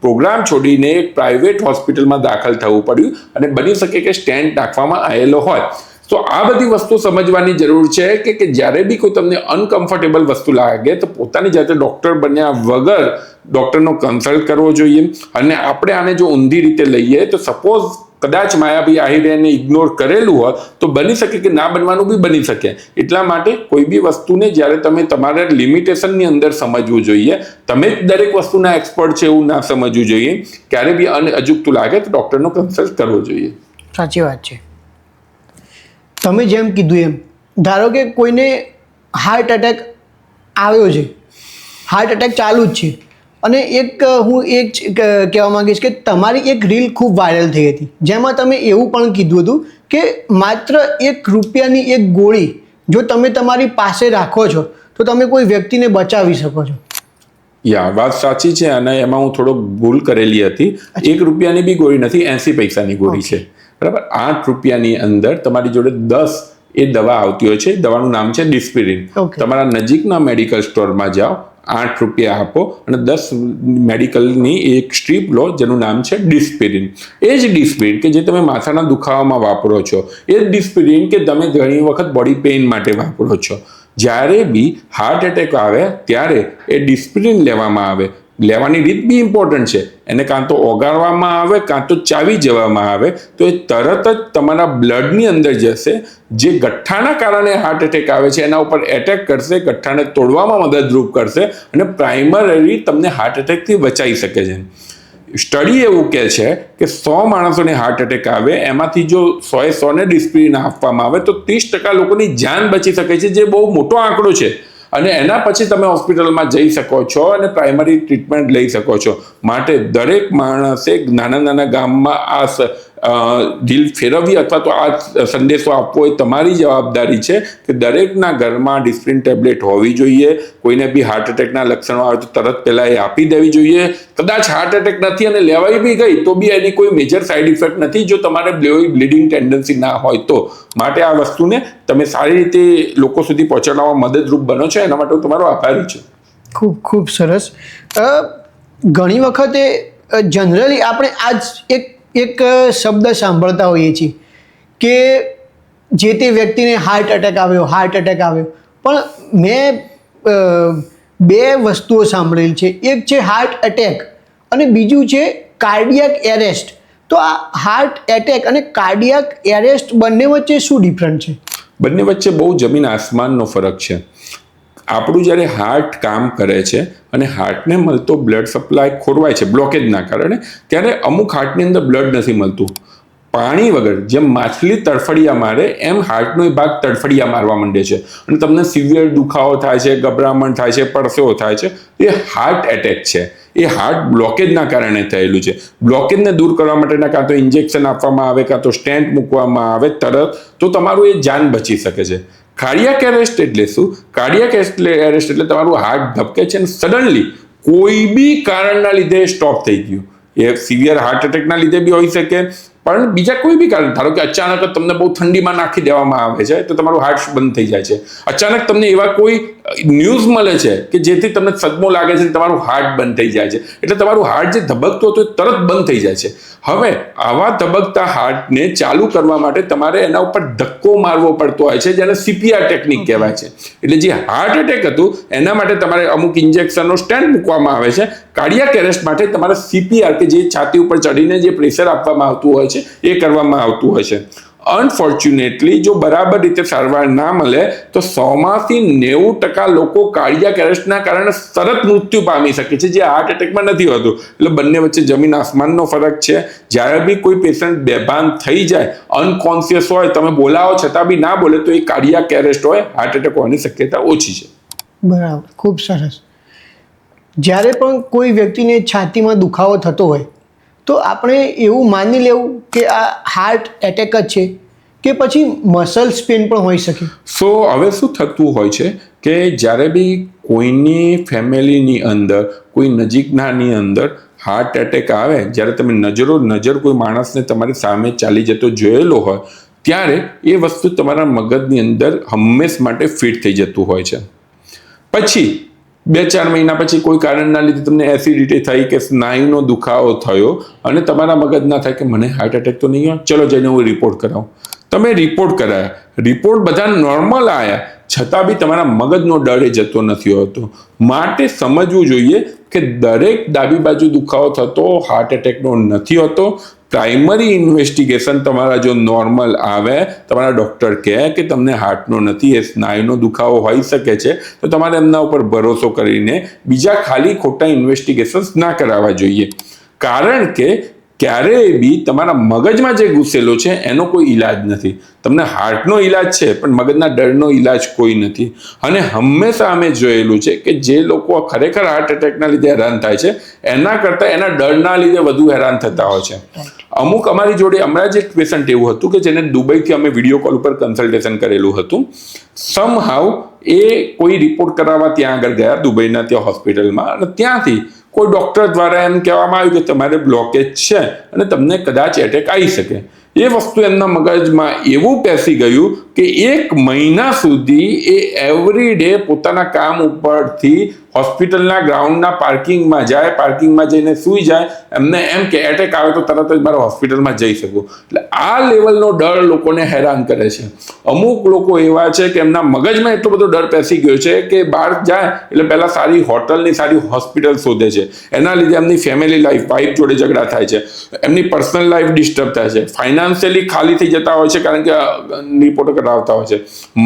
પ્રોગ્રામ છોડીને એક પ્રાઇવેટ હોસ્પિટલમાં દાખલ થવું પડ્યું અને બની શકે કે સ્ટેન્ટ નાખવામાં આવેલો હોય. તો આ બધી વસ્તુ સમજવાની જરૂર છે કે જ્યારે બી કોઈ તમને અનકમ્ફર્ટેબલ વસ્તુ લાગે તો પોતાની જાતે ડૉક્ટર બન્યા વગર ડૉક્ટરનો કન્સલ્ટ કરવો જોઈએ. અને આપણે આને જો ઊંધી રીતે લઈએ તો સપોઝ કદાચ માયાભાઈ આહિરે એને ઇગ્નોર કરેલું હોય તો બની શકે કે ના બનવાનું બી બની શકે. એટલા માટે કોઈ બી વસ્તુને જ્યારે તમે તમારા લિમિટેશનની અંદર સમજવું જોઈએ. તમે જ દરેક વસ્તુના એક્સપર્ટ છે એવું ના સમજવું જોઈએ. ક્યારે બી અજુગતું લાગે તો ડૉક્ટરનો કન્સલ્ટ કરવો જોઈએ. સાચી વાત છે. તમે જેમ કીધું એમ ધારો કે કોઈને હાર્ટ એટેક આવ્યો છે, હાર્ટ એટેક ચાલુ જ છે, અને હું એક કહેવા માંગીશ કે તમારી એક રીલ ખૂબ વાયરલ થઈ હતી જેમાં તમે એવું પણ કીધું હતું કે માત્ર ₹1ની એક ગોળી જો તમે તમારી પાસે રાખો છો તો તમે કોઈ વ્યક્તિને બચાવી શકો છો. વાત સાચી છે અને એમાં હું થોડોક ભૂલ કરેલી હતી. ₹1ની બી ગોળી નથી, 80 પૈસાની ગોળી છે, બરાબર. ₹8ની અંદર તમારી જોડે 10 એ દવા આવતી હોય છે. દવાનું નામ છે ડિસ્પિરિન. તમારા નજીકના મેડિકલ સ્ટોરમાં જાઓ, ₹8 આપો અને 10 મેડિકલની એક સ્ટ્રીપ લો જેનું નામ છે ડિસ્પિરિન. એ જ ડિસ્પિરિન કે જે તમે માથાના દુખાવામાં વાપરો છો, એ જ ડિસ્પિરિન કે તમે ઘણી વખત બોડી પેઇન માટે વાપરો છો. જ્યારે બી હાર્ટ એટેક આવે ત્યારે એ ડિસ્પિરિન લેવામાં આવે. લેવાની રીત બી ઇમ્પોર્ટન્ટ છે. એને કાં તો ઓગાળવામાં આવે કાં તો ચાવી જવામાં આવે તો એ તરત જ તમારા બ્લડની અંદર જશે, જે ગઠ્ઠાના કારણે હાર્ટ એટેક આવે છે એના ઉપર એટેક કરશે, ગઠ્ઠાને તોડવામાં મદદરૂપ કરશે અને પ્રાઇમરી તમને હાર્ટ એટેકથી બચાવી શકે છે. સ્ટડી એવું કહે છે કે 100 માણસોને હાર્ટ એટેક આવે એમાંથી જો 100ને ડિસ્પિરિન આપવામાં આવે તો 30% લોકોની જાન બચી શકે છે, જે બહુ મોટો આંકડો છે. અને એના પછી તમે હોસ્પિટલમાં જઈ શકો છો અને પ્રાઇમરી ટ્રીટમેન્ટ લઈ શકો છો. માટે દરેક માણસે નાના ગામમાં દિલ ફેરવવી અથવા તો આ સંદેશો આપવો એ તમારી જવાબદારી છે કે દરેકના ઘરમાં ડિસ્પિરિન ટેબ્લેટ હોવી જોઈએ. કોઈને બી હાર્ટ એટેકના લક્ષણો આવે તો તરત પહેલાં એ આપી દેવી જોઈએ. કદાચ હાર્ટ એટેક નથી અને લેવાઈ બી ગઈ તો બી એની કોઈ મેજર સાઇડ ઇફેક્ટ નથી જો તમારે બ્લીડિંગ ટેન્ડન્સી ના હોય તો. માટે આ વસ્તુને તમે સારી રીતે લોકો સુધી પહોંચાડવામાં મદદરૂપ બનો છો, એના માટે હું તમારો આભારી છું. ખૂબ ખૂબ સરસ. ઘણી વખતે જનરલી આપણે આજ એક શબ્દ સાંભળતા હોઈએ છીએ કે જે તે વ્યક્તિને હાર્ટ એટેક આવ્યો, પણ મેં 2 વસ્તુઓ સાંભળેલી છે. એક છે હાર્ટ એટેક અને બીજું છે કાર્ડિયાક એરેસ્ટ. તો આ હાર્ટ એટેક અને કાર્ડિયાક એરેસ્ટ બંને વચ્ચે શું ડિફરન્સ છે? બંને વચ્ચે બહુ જમીન આસમાનનો ફરક છે. આપણું જ્યારે હાર્ટ કામ કરે છે અને હાર્ટને મળતો બ્લડ સપ્લાય ખોરવાય છે બ્લોકેજના કારણે, ત્યારે અમુક હાર્ટની અંદર બ્લડ નથી મળતું. પાણી વગર જેમ માછલી તડફડિયા મારે એમ હાર્ટનો એ ભાગ તડફડિયા મારવા માંડે છે અને તમને સિવિયર દુખાવો થાય છે, ગભરામણ થાય છે, પરસેવો થાય છે. એ હાર્ટ એટેક છે. એ હાર્ટ બ્લોકેજના કારણે થયેલું છે. બ્લોકેજને દૂર કરવા માટેના કાં તો ઇન્જેક્શન આપવામાં આવે કાં તો સ્ટેન્ટ મૂકવામાં આવે તરત, તો તમારું એ જાન બચી શકે છે. કાર્ડિયાક એરેસ્ટ એટલે શું? કાર્ડિયાક એરેસ્ટ એટલે તમારું હાર્ટ ધબકે છે અને સડનલી કોઈ બી કારણના લીધે સ્ટોપ થઈ ગયું. એ સિવિયર હાર્ટ એટેકના લીધે બી હોઈ શકે, પણ બીજા કોઈ બી કારણ, ધારો કે અચાનક જ તમને બહુ ઠંડીમાં નાખી દેવામાં આવે છે તો તમારું હાર્ટ બંધ થઈ જાય છે. અચાનક તમને એવા કોઈ ન્યૂઝ મળે છે કે જેથી તમને સદમો લાગે છે, તમારું હાર્ટ બંધ થઈ જાય છે, એટલે તમારું હાર્ટ જે ધબકતું હતું એ તરત બંધ થઈ જાય છે. હવે આવા ધબકતા હાર્ટને ચાલુ કરવા માટે તમારે એના ઉપર ધક્કો મારવો પડતો હોય છે, જેને CPR ટેકનિક કહેવાય છે. એટલે જે હાર્ટ એટેક હતું એના માટે તમારે અમુક ઇન્જેક્શનનો સ્ટેન્ટ મૂકવામાં આવે છે. કાર્ડિયાક એરેસ્ટ માટે તમારે CPR કે જે છાતી ઉપર ચડીને જે પ્રેશર આપવામાં આવતું હોય છે એ કરવામાં આવતું હોય છે. અનફોર્ચ્યુનેટલી જો બરાબર રીતે સારવાર ના મળે તો 100માંથી 90% લોકો કાર્ડિયાક એરેસ્ટના કારણે તરત મૃત્યુ પામી શકે છે, જે હાર્ટ એટેકમાં નથી હોતું. એટલે બંને વચ્ચે જમીન આસમાનનો ફરક છે. જ્યારે બી કોઈ પેશન્ટ બેભાન થઈ જાય, અનકોન્શિયસ હોય, તમે બોલાવો છતાં બી ના બોલે, તો એ કાર્ડિયાક એરેસ્ટ હોય, હાર્ટ એટેક હોવાની શક્યતા ઓછી છે. બરાબર, ખૂબ સરસ. જ્યારે પણ કોઈ વ્યક્તિને છાતીમાં દુખાવો થતો હોય તો આપણે એવું માની લેવું કે આ હાર્ટ એટેક જ છે, કે પછી મસલ્સ પેન પણ હોઈ શકે? સો હવે શું થતું હોય છે કે જ્યારે બી કોઈની ફેમિલીની અંદર, કોઈ નજીકનાની અંદર હાર્ટ એટેક આવે, જ્યારે તમે નજર કોઈ માણસને તમારી સામે ચાલી જતો જોયેલો હોય, ત્યારે એ વસ્તુ તમારા મગજની અંદર હંમેશ માટે ફિટ થઈ જતું હોય છે. પછી 2-4 મહિના પછી કોઈ કારણના લીધે તમને એસિડિટી થઈ કે સ્નાયુનો દુખાવો થયો અને તમારા મગજના થાય કે મને હાર્ટ એટેક તો નહીં હોય, ચલો જઈને હું રિપોર્ટ કરાવું. તમે રિપોર્ટ કરાયા, રિપોર્ટ બધા નોર્મલ આવ્યા, છતાં બી તમારા મગજનો ડર એ જતો નથી હોતો. માટે સમજવું જોઈએ કે દરેક ડાબી બાજુ દુખાવો થતો હાર્ટ એટેકનો નથી હોતો. પ્રાઇમરી ઇન્વેસ્ટિગેશન તમારા જો નોર્મલ આવે, તમારા ડૉક્ટર કહે કે તમને હાર્ટનો નથી, એ સ્નાયુનો દુખાવો હોઈ શકે છે, તો તમારે એમના ઉપર ભરોસો કરીને બીજા ખાલી ખોટા ઇન્વેસ્ટિગેશન્સ ના કરાવવા જોઈએ. કારણ કે ક્યારેય બી તમારા મગજમાં જે ઘૂસેલો છે એનો કોઈ ઈલાજ નથી. તમને હાર્ટનો ઈલાજ છે પણ મગજના ડરનો ઈલાજ કોઈ નથી. અને હંમેશા અમે જોયેલું છે કે જે લોકો ખરેખર હાર્ટ એટેકના લીધે હેરાન થાય છે એના કરતાં એના ડરના લીધે વધુ હેરાન થતા હોય છે. અમુક અમારી જોડે હમણાં જ એક પેશન્ટ એવું હતું કે જેને દુબઈથી અમે વિડીયો કોલ ઉપર કન્સલ્ટેશન કરેલું હતું. સમહાવ એ કોઈ રિપોર્ટ કરાવવા ત્યાં આગળ ગયા, દુબઈના ત્યાં હોસ્પિટલમાં, અને ત્યાંથી કોઈ ડૉક્ટર દ્વારા એમ કહેવામાં આવ્યું કે તમારે બ્લોકેજ છે અને તમને કદાચ એટેક આવી શકે. એ વસ્તુ એમના મગજમાં એવું પેસી ગયું કે 1 મહિના સુધી એ એવરી ડે પોતાના કામ ઉપરથી હોસ્પિટલના ગ્રાઉન્ડના પાર્કિંગમાં જાય, પાર્કિંગમાં જઈને સૂઈ જાય. એમને એમ કે એટેક આવે તો તરત જ મારે હોસ્પિટલમાં જઈ શકું. એટલે આ લેવલનો ડર લોકોને હેરાન કરે છે. અમુક લોકો એવા છે કે એમના મગજમાં એટલો બધો ડર પેસી ગયો છે કે બહાર જાય એટલે પહેલાં સારી હોટલની, સારી હોસ્પિટલ શોધે છે. એના લીધે એમની ફેમિલી લાઈફ, વાઈફ જોડે ઝઘડા થાય છે, એમની પર્સનલ લાઈફ ડિસ્ટર્બ થાય છે, ફાઇનાન્શિયલી ખાલી થઈ જતા હોય છે કારણ કે રિપોર્ટો કરાવતા હોય છે.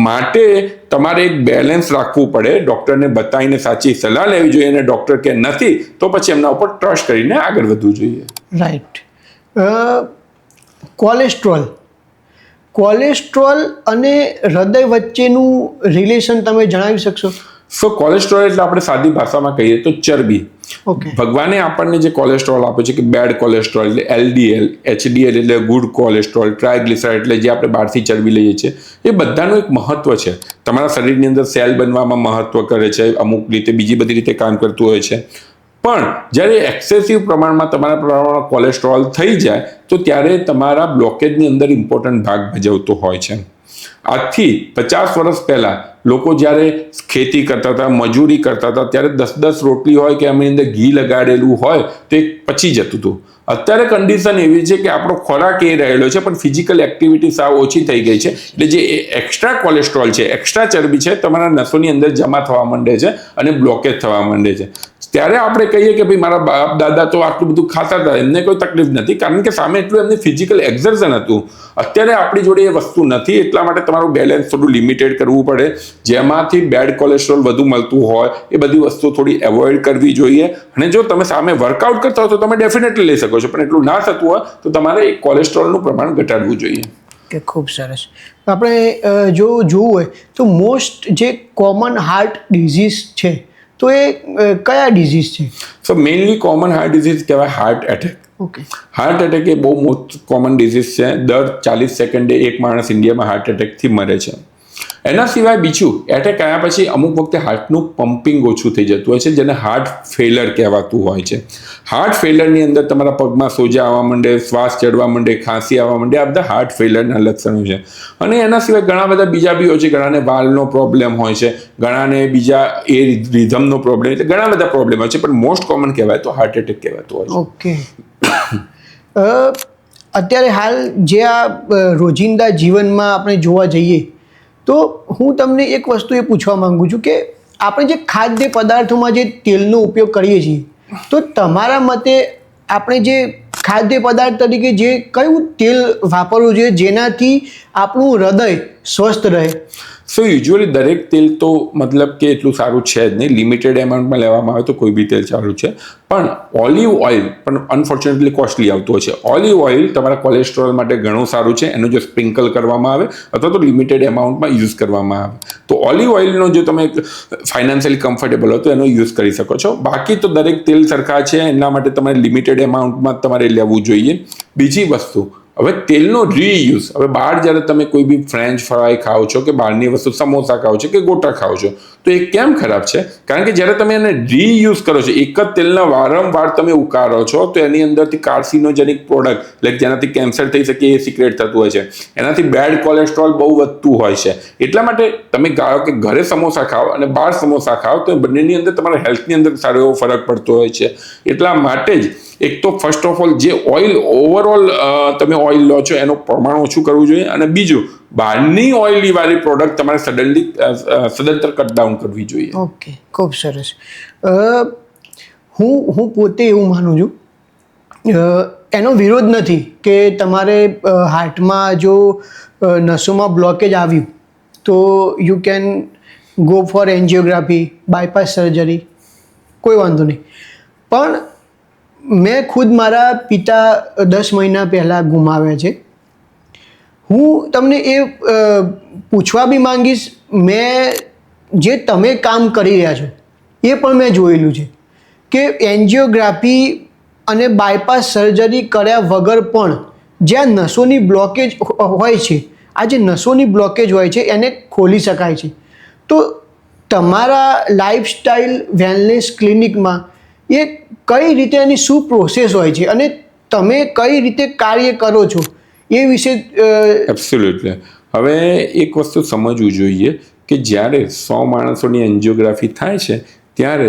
માટે તમારે એક બેલેન્સ રાખવું પડે, ડૉક્ટરને બતાવીને સાચી સલાહ લેવી જોઈએ, અને ડૉક્ટર કે નથી તો પછી એમના ઉપર ટ્રસ્ટ કરીને આગળ વધવું જોઈએ. રાઈટ. કોલેસ્ટ્રોલ અને હૃદય વચ્ચેનું રિલેશન તમે જણાવી શકશો? સો કોલેસ્ટ્રોલ એટલે આપણે સાદી ભાષામાં કહીએ તો ચરબી. ઓકે. ભગવાને આપણને જે કોલેસ્ટ્રોલ આપ્યો છે કે બેડ કોલેસ્ટ્રોલ એટલે LDL, HDL એટલે ગુડ કોલેસ્ટ્રોલ, ટ્રાયગ્લિસરાઇડ એટલે જે આપણે બહારથી ચરબી લઈએ છીએ, એ બધાનું એક મહત્વ છે. તમારા શરીરની અંદર સેલ બનવામાં મહત્વ કરે છે, અમુક રીતે બીજી બધી રીતે કામ કરતું હોય છે. પણ જ્યારે એક્સેસિવ પ્રમાણમાં તમારા પ્રમાણમાં કોલેસ્ટ્રોલ થઈ જાય તો ત્યારે તમારા બ્લોકેજની અંદર ઇમ્પોર્ટન્ટ ભાગ ભજવતો હોય છે. આજથી 50 વર્ષ પહેલાં લોકો જ્યારે ખેતી કરતા હતા, મજૂરી કરતા હતા, ત્યારે 10-10 રોટલી હોય કે એમની અંદર ઘી લગાડેલું હોય તો એ પચી જતું હતું. અત્યારે કન્ડિશન એવી છે કે આપણો ખોરાક એ રહેલો છે પણ ફિઝિકલ એક્ટિવિટી સાવ ઓછી થઈ ગઈ છે. એટલે જે એક્સ્ટ્રા કોલેસ્ટ્રોલ છે, એક્સ્ટ્રા ચરબી છે, તમારા નસોની અંદર જમા થવા માંડે છે અને બ્લોકેજ થવા માંડે છે. ત્યારે આપણે કહીએ કે ભાઈ મારા બાપ દાદા તો આટલું બધું ખાતા હતા, એમને કોઈ તકલીફ નથી, કારણ કે સામે એટલું એમની ફિઝિકલ એક્ઝર્શન હતું. અત્યારે આપણી જોડે એ વસ્તુ નથી, એટલા માટે તમારું બેલેન્સ થોડું લિમિટેડ કરવું પડે. જેમાંથી બેડ કોલેસ્ટ્રોલ વધુ મળતું હોય એ બધી વસ્તુ થોડી એવોઇડ કરવી જોઈએ. અને જો તમે સામે વર્કઆઉટ કરતા હો તો તમે ડેફિનેટલી લઈ શકો છો, પણ એટલું ના થતું હોય તો તમારે કોલેસ્ટ્રોલનું પ્રમાણ ઘટાડવું જોઈએ. કે ખૂબ સરસ. આપણે જો જોવું હોય તો મોસ્ટ જે કોમન હાર્ટ ડિઝીઝ છે તો એ કયા ડિઝીઝ છે? So mainly common heart disease કહેવાય heart attack. Okay. Heart attack એ બહુ મોસ્ટ કોમન ડિઝીઝ છે. દર 40 સેકન્ડે એક માણસ ઇન્ડિયામાં હાર્ટ એટેકથી મરે છે. એના સિવાય બીજું, એટેક આવ્યા પછી અમુક વખતે હાર્ટનું પમ્પિંગ ઓછું થઈ જતું હોય છે, જેને હાર્ટ ફેલર કહેવાતું હોય છે. હાર્ટ ફેલરની અંદર તમારા પગમાં સોજા આવવા માંડે, શ્વાસ ચડવા માંડે, ખાંસી આવવા માંડે, આ બધા હાર્ટ ફેલરના લક્ષણો છે. અને એના સિવાય ઘણા બધા બીજા બી હોય છે. ઘણાને વાલ્વનો પ્રોબ્લેમ હોય છે, ઘણાને બીજા એ રિધમનો પ્રોબ્લેમ, એટલે ઘણા બધા પ્રોબ્લેમ હોય છે, પણ મોસ્ટ કોમન કહેવાય તો હાર્ટ એટેક કહેવાતું હોય ઓકે. છે. અત્યારે હાલ જે આ રોજિંદા જીવનમાં આપણે જોવા જઈએ તો હું તમને એક વસ્તુ એ પૂછવા માંગુ છું કે આપણે જે ખાદ્ય પદાર્થોમાં જે તેલનો ઉપયોગ કરીએ છીએ, તો તમારા મતે આપણે જે ખાદ્ય પદાર્થ તરીકે જે કયું તેલ વાપરવું જોઈએ જેનાથી આપણું હૃદય સ્વસ્થ રહે? સો યુઝ્યુઅલી દરેક તેલ તો મતલબ કે એટલું સારું છે જ નહીં. લિમિટેડ એમાઉન્ટમાં લેવામાં આવે તો કોઈ બી તેલ સારું છે, પણ ઓલિવ ઓઇલ પણ અનફોર્ચ્યુનેટલી કોસ્ટલી આવતું હોય છે. ઓલિવ ઓઇલ તમારા કોલેસ્ટ્રોલ માટે ઘણું સારું છે, એનું જો સ્પ્રિંકલ કરવામાં આવે અથવા તો લિમિટેડ એમાઉન્ટમાં યુઝ કરવામાં આવે તો ઓલિવ ઓઇલનો જો તમે ફાઇનાન્શિયલી કમ્ફર્ટેબલ હો તો એનો યુઝ કરી શકો છો. બાકી તો દરેક તેલ સરખા છે, એના માટે તમારે લિમિટેડ એમાઉન્ટમાં તમારે લેવું જોઈએ. બીજી વસ્તુ, હવે તેલનો રીયુઝ, હવે બહાર જ્યારે તમે કોઈ બી ફ્રેન્ચ ફ્રાય ખાઓ છો કે બહારની વસ્તુ સમોસા ખાઓ છો કે ગોટા ખાઓ છો, તો એ કેમ ખરાબ છે? કારણ કે જ્યારે તમે એને રીયુઝ કરો છો, એક જ તેલના વારંવાર તમે ઉકાળો છો, તો એની અંદરથી કાર્સિનોજેનિક પ્રોડક્ટ લાઈક જેનાથી કેન્સર થઈ શકે એ સિક્રેટ થતું હોય છે, એનાથી બેડ કોલેસ્ટ્રોલ બહુ વધતું હોય છે. એટલા માટે તમે કહો કે ઘરે સમોસા ખાઓ અને બહાર સમોસા ખાઓ, તો બંનેની અંદર તમારા હેલ્થની અંદર સારો એવો ફરક પડતો હોય છે. એટલા માટે જ એક તો ફર્સ્ટ ઓફ ઓલ જે ઓઇલ ઓવરઓલ તમે ઓઇલ લો છો એનું પ્રમાણ ઓછું કરવું જોઈએ, અને બીજું બહારની ઓઇલી વાળી પ્રોડક્ટ તમારે સદંતર કટ ડાઉન કરવી જોઈએ. ઓકે, ખૂબ સરસ. હું પોતે એવું માનું છું, એનો વિરોધ નથી કે તમારે હાર્ટમાં જો નસોમાં બ્લોકેજ આવ્યું તો you can go for angiography, bypass surgery, કોઈ વાંધો નહીં. પણ મેં ખુદ મારા પિતા 10 મહિના પહેલાં ગુમાવ્યા છે. હું તમને એ પૂછવા બી માંગીશ, મેં જે તમે કામ કરી રહ્યા છો એ પણ મેં જોયેલું છે કે એન્જિયોગ્રાફી અને બાયપાસ સર્જરી કર્યા વગર પણ જ્યાં નસોની બ્લોકેજ હોય છે, આ જે નસોની બ્લોકેજ હોય છે એને ખોલી શકાય છે. તો તમારા લાઈફસ્ટાઈલ વેલનેસ ક્લિનિકમાં એ કઈ રીતે એની શું પ્રોસેસ હોય છે અને તમે કઈ રીતે કાર્ય કરો છો એ વિશે? એબ્સોલ્યુટલી. હવે એક વસ્તુ સમજવું જોઈએ કે જ્યારે 100 માણસોની એન્જિયોગ્રાફી થાય છે ત્યારે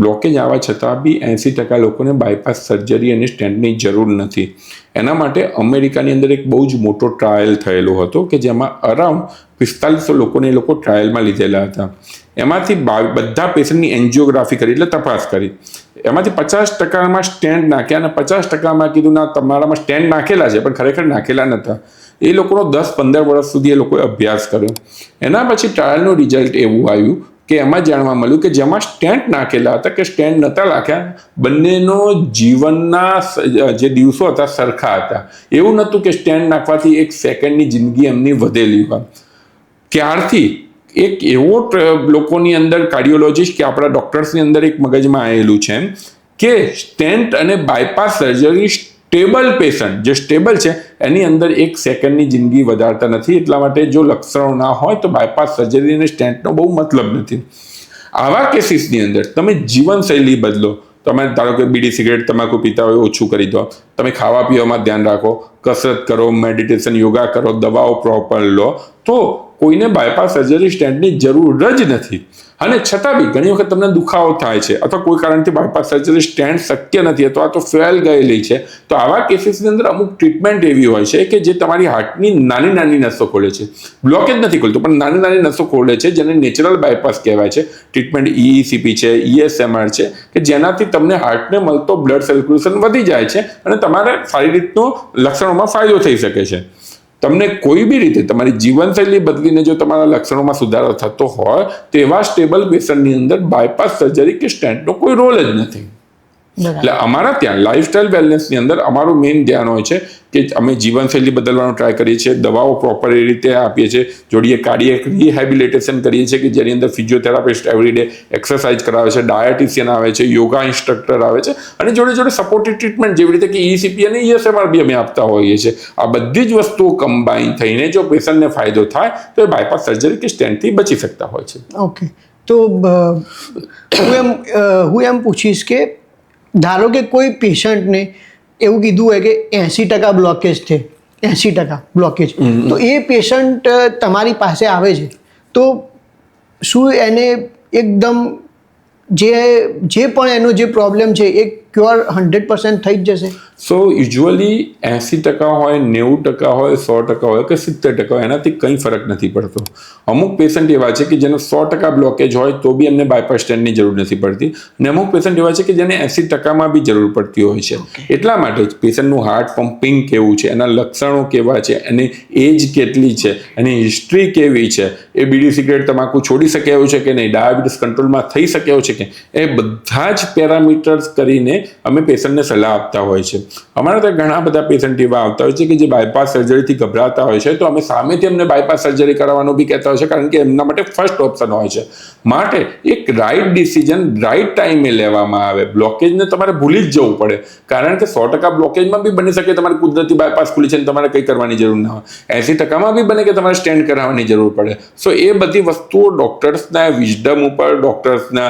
બ્લોકેજ આવવા છતાં બી 80% લોકોને બાયપાસ સર્જરી અને સ્ટેન્ટની જરૂર નથી. એના માટે અમેરિકાની અંદર એક બહુ જ મોટો ટ્રાયલ થયેલો હતો કે જેમાં અરાઉન્ડ 4500 લોકોને એ લોકો ટ્રાયલમાં લીધેલા હતા. એમાંથી બધા પેશન્ટની એન્જિયોગ્રાફી કરી, એટલે તપાસ કરી. એમાંથી 50%માં સ્ટેન્ટ નાખ્યા અને 50%માં કીધું ના તમારામાં સ્ટેન્ટ નાખેલા છે પણ ખરેખર નાખેલા નહોતા. એ લોકોનો 10-15 વર્ષ સુધી એ લોકોએ અભ્યાસ કર્યો. એના પછી ટ્રાયલનું રિઝલ્ટ એવું આવ્યું કે એમાં જાણવા મળ્યું કે જેમાં સ્ટેન્ટ નાખેલા હતા કે સ્ટેન્ટ નહોતા નાખ્યા, બંનેનો જીવનના જે દિવસો હતા સરખા હતા. એવું નહોતું કે સ્ટેન્ટ નાખવાથી 1 સેકન્ડની જિંદગી એમની વધેલી હોય. ક્યારથી એક એવો લોકોની અંદર કાર્ડિયોલોજિસ્ટ કે આપણા ડૉક્ટર્સની અંદર એક મગજમાં આવેલું છે કે સ્ટેન્ટ અને બાયપાસ સર્જરી સ્ટેબલ પેશન્ટ જે સ્ટેબલ છે એની અંદર 1 સેકન્ડની જિંદગી વધારતા નથી. એટલા માટે જો લક્ષણો ના હોય તો બાયપાસ સર્જરી અને સ્ટેન્ટનો બહુ મતલબ નથી. આવા કેસીસની અંદર તમે જીવનશૈલી બદલો, તમે ધારો કે બીડી સિગરેટ તમાકુ પીતા હોય ઓછું કરી દો, તમે ખાવા પીવામાં ધ્યાન રાખો, કસરત કરો, મેડિટેશન યોગા કરો, દવાઓ પ્રોપર લો, તો કોઈને બાયપાસ સર્જરી સ્ટેન્ટની જરૂર જ નથી. અને છતાં બી ઘણી વખત તમને દુખાવો થાય છે અથવા કોઈ કારણથી બાયપાસ સર્જરી સ્ટેન્ટ શક્ય નથી અથવા તો ફેલ ગયેલી છે, તો આવા કેસીસની અંદર અમુક ટ્રીટમેન્ટ એવી હોય છે કે જે તમારી હાર્ટની નાની નાની નસો ખોલે છે. બ્લોકેજ નથી ખોલતો પણ નાની નાની નસો ખોલે છે, જેને નેચરલ બાયપાસ કહેવાય છે. ટ્રીટમેન્ટ EECP છે, ESMR છે, કે જેનાથી તમને હાર્ટને મળતો બ્લડ સર્ક્યુલેશન વધી જાય છે અને તમારે સારી રીતનો લક્ષણોમાં ફાયદો થઈ શકે છે. તમને કોઈ બી રીતે તમારી જીવનશૈલી બદલીને જો તમારા લક્ષણોમાં સુધારો થતો હોય તો એવા સ્ટેબલ પેશન્ટની અંદર બાયપાસ સર્જરી કે સ્ટેન્ટનો કોઈ રોલ જ નથી. એટલે અમારા ત્યાં લાઇફસ્ટાઇલ વેલનેસની અંદર અમારું મેઇન ધ્યાન હોય છે કે અમે જીવનશૈલી બદલવાનો ટ્રાય કરીએ છીએ, દવાઓ પ્રોપર એ રીતે આપીએ છીએ, જોડીએ કાર્ડિયક રિહેબિલિટેશન કરીએ છીએ કે જેની અંદર ફિઝિયોથેરાપિસ્ટ એવરીડે એક્સરસાઇઝ કરાવે છે, ડાયટિશિયન આવે છે, યોગા ઇન્સ્ટ્રક્ટર આવે છે, અને જોડે જોડે સપોર્ટિવ ટ્રીટમેન્ટ જેવી રીતે કે ECP અને ESMR બી અમે આપતા હોઈએ છીએ. આ બધી જ વસ્તુઓ કમ્બાઈન થઈને જો પેશન્ટને ફાયદો થાય તો એ બાયપાસ સર્જરી કે સ્ટેન્ટથી બચી શકતા હોય છે. ઓકે, તો હું એમ પૂછીશ કે ધારો કે કોઈ પેશન્ટને એવું કીધું હોય કે 80% બ્લોકેજ છે, 80% બ્લોકેજ, તો એ પેશન્ટ તમારી પાસે આવે છે તો શું એને એકદમ જે પણ એનો જે પ્રોબ્લેમ છે એ ક્યોર 100% થઈ જ જશે? સો યુઝ્યુઅલી 80% હોય, 90% હોય, 100% હોય કે 70% હોય, એનાથી કંઈ ફરક નથી પડતો. અમુક પેશન્ટ એવા છે કે જેનો 100% બ્લોકેજ હોય તો બી એમને બાયપાસ સ્ટેન્ટની જરૂર નથી પડતી, અને અમુક પેશન્ટ એવા છે કે જેને 80%માં બી જરૂર પડતી હોય છે. એટલા માટે જ પેશન્ટનું હાર્ટ પમ્પિંગ કેવું છે, એના લક્ષણો કેવા છે, એની એજ કેટલી છે, એની હિસ્ટ્રી કેવી છે, એ બીડી સિગરેટ તમાકુ છોડી શકે એવું છે કે નહીં, ડાયાબિટીસ કંટ્રોલમાં થઈ શકે એવું છે કે, એ બધા જ પેરામીટર્સ કરીને અમે પેશન્ટને સલાહ આપતા હોય છે. અમારા ત્યાં ઘણા બધા પેશન્ટ એવા આવતા હોય છે કે જે બાયપાસ સર્જરીથી ગભરાતા હોય છે, તો અમે સામેથી એમને બાયપાસ સર્જરી કરાવવાનું બી કહેતા હોય છે, કારણ કે એમના માટે ફર્સ્ટ ઓપ્શન હોય છે. માટે એક રાઇટ ડિસિઝન રાઇટ ટાઈમે લેવામાં આવે. બ્લોકેજને તમારે ભૂલી જ જવું પડે, કારણ કે 100% બ્લોકેજમાં બી બની શકે તમારે કુદરતી બાયપાસ ખુલી છે અને તમારે કંઈ કરવાની જરૂર ના હોય. 80%માં બી બને કે તમારે સ્ટેન્ટ કરાવવાની જરૂર પડે. સો એ બધી વસ્તુઓ ડૉક્ટર્સના વિઝડમ ઉપર, ડૉક્ટર્સના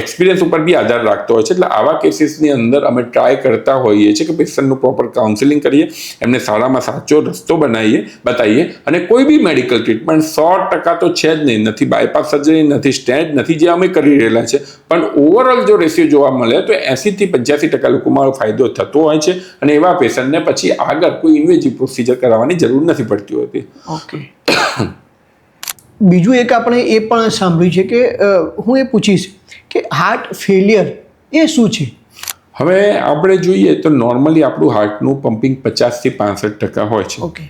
એક્સપિરિયન્સ ઉપર બી આધાર રાખતો હોય છે. એટલે આવા કેસીસની અંદર અમે ટ્રાય કરતા હોઈએ છીએ કે પેશન્ટનું પ્રોપર કાઉન્સેલિંગ કરીએ, એમને સારામાં સાચો રસ્તો બતાવીએ, અને કોઈ બી મેડિકલ ટ્રીટમેન્ટ 100% તો છે જ નહીં, નથી બાયપાસ સર્જરી, નથી સ્ટેન્ટ, નથી જે અમે કરી રહેલા છે, પણ ઓવરઓલ જો રેશિયો જોવા મળે તો 80 થી 85% લોકોમાં ફાયદો થતો હોય છે, અને એવા પેશન્ટને પછી આગળ કોઈ ઇન્વેઝિવ પ્રોસિજર કરાવવાની જરૂર નથી પડતી હોતી. ઓકે. બીજું એક આપણે એ પણ સાંભળ્યું છે કે હું એ પૂછીશ કે હાર્ટ ફેલિયર એ શું છે? હવે આપણે જોઈએ તો નોર્મલી આપણું હાર્ટનું પમ્પિંગ 50 થી 65% હોય છે. ઓકે.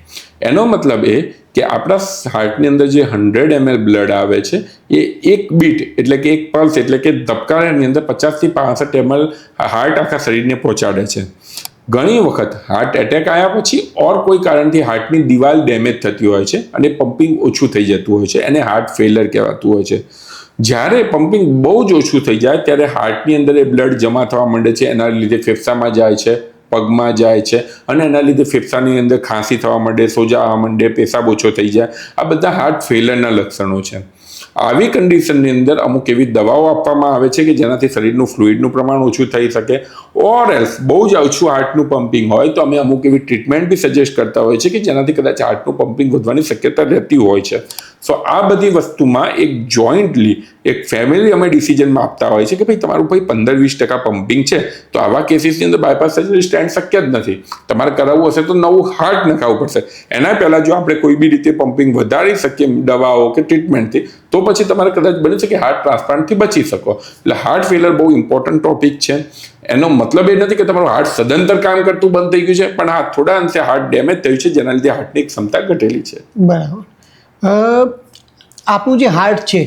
એનો મતલબ એ કે આપણા હાર્ટની અંદર જે 100 ml બ્લડ આવે છે એ એક બીટ એટલે કે એક પલ્સ એટલે કે ધબકારાની અંદર 50 થી 65 ml હાર્ટ આખા શરીરને પહોંચાડે છે. ઘણી વખત હાર્ટ એટેક આવ્યા પછી ઓર કોઈ કારણથી હાર્ટની દિવાલ ડેમેજ થતી હોય છે અને પમ્પિંગ ઓછું થઈ જતું હોય છે, એને હાર્ટ ફેલર કહેવાતું હોય છે. જ્યારે પમ્પિંગ બહુ જ ઓછું થઈ જાય ત્યારે હાર્ટની અંદર એ બ્લડ જમા થવા માંડે છે, એના લીધે ફેફસામાં જાય છે, પગમાં જાય છે, અને એના લીધે ફેફસાની અંદર ખાંસી થવા માંડે, સોજા આવવા માંડે, પેશાબ ઓછો થઈ જાય. આ બધા હાર્ટ ફેલરના લક્ષણો છે. આવી કન્ડિશનની અંદર અમુક એવી દવાઓ આપવામાં આવે છે કે જેનાથી શરીરનું ફ્લુઇડનું પ્રમાણ ઓછું થઈ શકે, ઓર એલ્સ બહુ જ ઓછું હાર્ટનું પમ્પિંગ હોય તો અમે અમુક એવી ટ્રીટમેન્ટ બી સજેસ્ટ કરતા હોય છે કે જેનાથી કદાચ હાર્ટનું પમ્પિંગ વધવાની શક્યતા રહેતી હોય છે. સો આ બધી વસ્તુમાં એક જોઈન્ટલી એક ફેમિલી અમે ડિસિઝનમાં આપતા હોય છે કે ભાઈ તમારું ભાઈ 15-20% પમ્પિંગ છે તો આવા કેસીસની અંદર બાયપાસ સર્જરી સ્ટેન્ટ શક્ય જ નથી. તમારે કરાવવું હશે તો નવું હાર્ટ નખાવવું પડશે. એના પહેલાં જો આપણે કોઈ બી રીતે પમ્પિંગ વધારી શકીએ દવાઓ કે ટ્રીટમેન્ટથી તો પછી તમારે કદાચ બને છે કે હાર્ટ ટ્રાન્સપ્લાન્ટથી બચી શકો. એટલે હાર્ટ ફેલર બહુ ઇમ્પોર્ટન્ટ ટોપિક છે. એનો મતલબ એ નથી કે તમારું હાર્ટ સદંતર કામ કરતું બંધ થઈ ગયું છે, પણ હા થોડા અંશે હાર્ટ ડેમેજ થયું છે જેના લીધે હાર્ટની ક્ષમતા ઘટેલી છે. બરાબર. આપણું જે હાર્ટ છે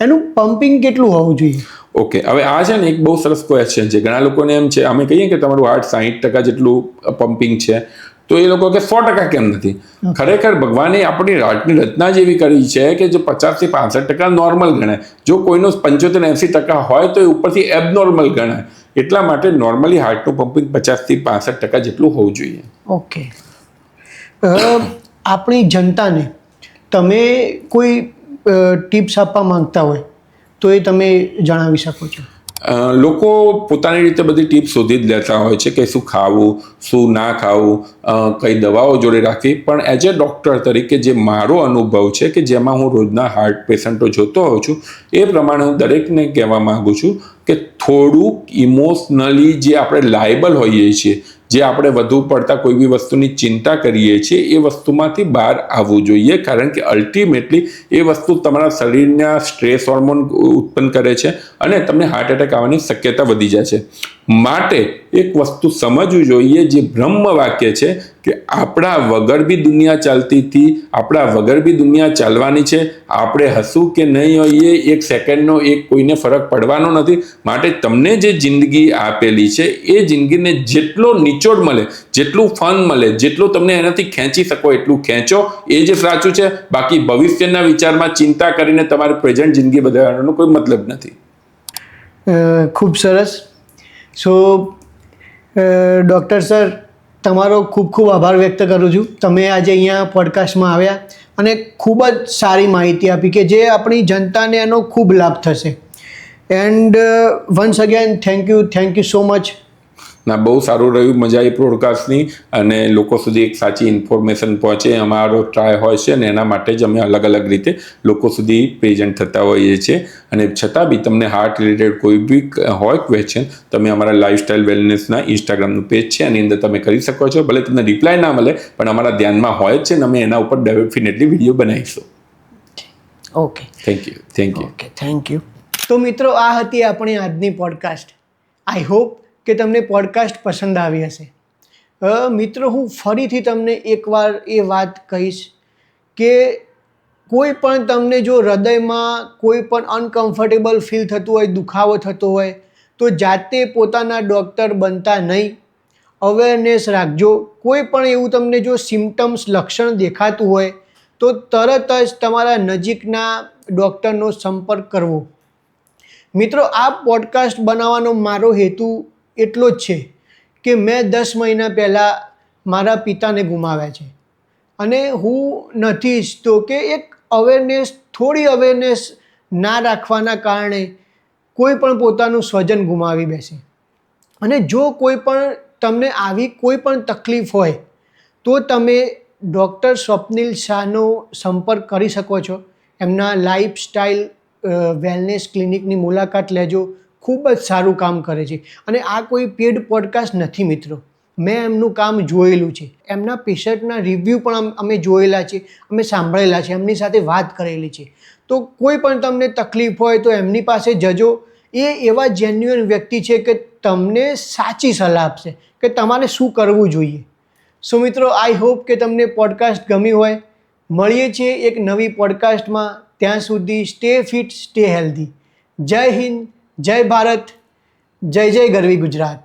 એનું પમ્પિંગ કેટલું હોવું જોઈએ? ઓકે, હવે આ છે ને એક બહુ સરસ ક્વેશ્ચન છે. ઘણા લોકોને એમ છે, અમે કહીએ કે તમારું હાર્ટ 60% જેટલું પમ્પિંગ છે તો એ લોકો કે 100% કેમ નથી? ખરેખર ભગવાને આપણી હાર્ટની રચના જ એવી કરી છે કે જો 50 થી 65% નોર્મલ ગણાય, જો કોઈનો 75-80% હોય તો એ ઉપરથી એબનોર્મલ ગણાય. એટલા માટે નોર્મલી હાર્ટનું પમ્પિંગ 50 થી 65% જેટલું હોવું જોઈએ. ઓકે. આપણી જનતાને તમે કોઈ ટિપ્સ આપવા માંગતા હોય તો એ તમે જણાવી શકો છો. લોકો પોતાની રીતે બધી ટિપ્સ શોધી જ લેતા હોય છે કે શું ખાવું, શું ના ખાવું, કઈ દવાઓ જોડે રાખવી. પણ એઝ એ ડૉક્ટર તરીકે જે મારો અનુભવ છે કે જેમાં હું રોજના હાર્ટ પેશન્ટો જોતો હોઉં છું એ પ્રમાણે હું દરેકને કહેવા માગું છું કે થોડુંક ઇમોશનલી જે આપણે લાયબલ હોઈએ છીએ, જે આપણે વધુ પડતા કોઈ બી વસ્તુની ચિંતા કરીએ છીએ એ વસ્તુમાંથી બહાર આવવું જોઈએ, કારણ કે અલ્ટિમેટલી એ વસ્તુ તમારા શરીરના સ્ટ્રેસ હોર્મોન ઉત્પન્ન કરે છે અને તમને હાર્ટ એટેક આવવાની શક્યતા વધી જાય છે. માટે એક વસ્તુ સમજવું જોઈએ, જે બ્રહ્મ વાક્ય છે કે આપણા વગર બી દુનિયા ચાલતી હતી, આપણા વગર બી દુનિયા ચાલવાની છે. આપણે હશું કે નહીં હોઈએ એક સેકન્ડનો એક કોઈને ફરક પડવાનો નથી. માટે તમને જે જિંદગી આપેલી છે એ જિંદગીને જેટલો નિચોડ મળે, જેટલું ફન મળે, જેટલું તમને એનાથી ખેંચી શકો એટલું ખેંચો, એ જ સાચું છે. બાકી ભવિષ્યના વિચારમાં ચિંતા કરીને તમારે પ્રેઝન્ટ જિંદગી બદલવાનો કોઈ મતલબ નથી. ખૂબ સરસ. સો ડૉક્ટર સર, તમારો ખૂબ ખૂબ આભાર વ્યક્ત કરું છું. તમે આજે અહીંયા પોડકાસ્ટમાં આવ્યા અને ખૂબ જ સારી માહિતી આપી કે જે આપણી જનતાને એનો ખૂબ લાભ થશે. And once again thank you so much. ના, બહુ સારું રહ્યું, મજા આવી પોડકાસ્ટની, અને લોકો સુધી એક સાચી ઇન્ફોર્મેશન પહોંચે અમારો ટ્રાય હોય છે, અને એના માટે જ અમે અલગ અલગ રીતે લોકો સુધી પ્રેઝન્ટ થતા હોઈએ છીએ. અને છતાં બી તમને હાર્ટ રિલેટેડ કોઈ બી હોય ક્વેશ્ચન, તમે અમારા લાઇફસ્ટાઇલ વેલનેસના ઇન્સ્ટાગ્રામનું પેજ છે એની અંદર તમે કરી શકો છો. ભલે તમને રિપ્લાય ના મળે પણ અમારા ધ્યાનમાં હોય જ છે ને અમે એના ઉપર ડેફિનેટલી વિડીયો બનાવીશું. Okay, thank you. તો મિત્રો, આ હતી આપણી આજની પોડકાસ્ટ. આઈ હોપ કે તમને પોડકાસ્ટ પસંદ આવી હશે. મિત્રો, હું ફરીથી તમને એકવાર એ વાત કહીશ કે કોઈ પણ તમને જો હૃદયમાં કોઈ પણ અનકમ્ફર્ટેબલ ફીલ થતું હોય, દુખાવો થતો હોય, તો જાતે પોતાના ડૉક્ટર બનતા નહીં. અવેરનેસ રાખજો. કોઈ પણ એવું તમને જો સિમ્ટમ્સ, લક્ષણ દેખાતું હોય તો તરત જ તમારા નજીકના ડૉક્ટરનો સંપર્ક કરવો. મિત્રો, આ પોડકાસ્ટ બનાવવાનો મારો હેતુ એટલો જ છે કે મેં 10 મહિના પહેલાં મારા પિતાને ગુમાવ્યા છે, અને હું નથી ઈચ્છતો કે એક થોડી અવેરનેસ ના રાખવાના કારણે કોઈ પણ પોતાનું સ્વજન ગુમાવી બેસે. અને જો કોઈ પણ તમને આવી કોઈ પણ તકલીફ હોય તો તમે ડૉક્ટર સ્વપ્નિલ શાહનો સંપર્ક કરી શકો છો. એમના લાઈફસ્ટાઈલ વેલનેસ ક્લિનિકની મુલાકાત લેજો. ખૂબ જ સારું કામ કરે છે. અને આ કોઈ પેડ પોડકાસ્ટ નથી મિત્રો, મેં એમનું કામ જોયેલું છે. એમના પેશન્ટના રિવ્યૂ પણ અમે જોયેલા છે, અમે સાંભળેલા છે, એમની સાથે વાત કરેલી છે. તો કોઈ પણ તમને તકલીફ હોય તો એમની પાસે જજો. એ એવા જેન્યુઅન વ્યક્તિ છે કે તમને સાચી સલાહ આપશે કે તમારે શું કરવું જોઈએ. સો મિત્રો, આઈ હોપ કે તમને પોડકાસ્ટ ગમ્યું હોય. મળીએ છીએ એક નવી પોડકાસ્ટમાં. ત્યાં સુધી સ્ટે ફિટ, સ્ટે હેલ્ધી. જય હિન્દ, જય ભારત, જય ગરવી ગુજરાત.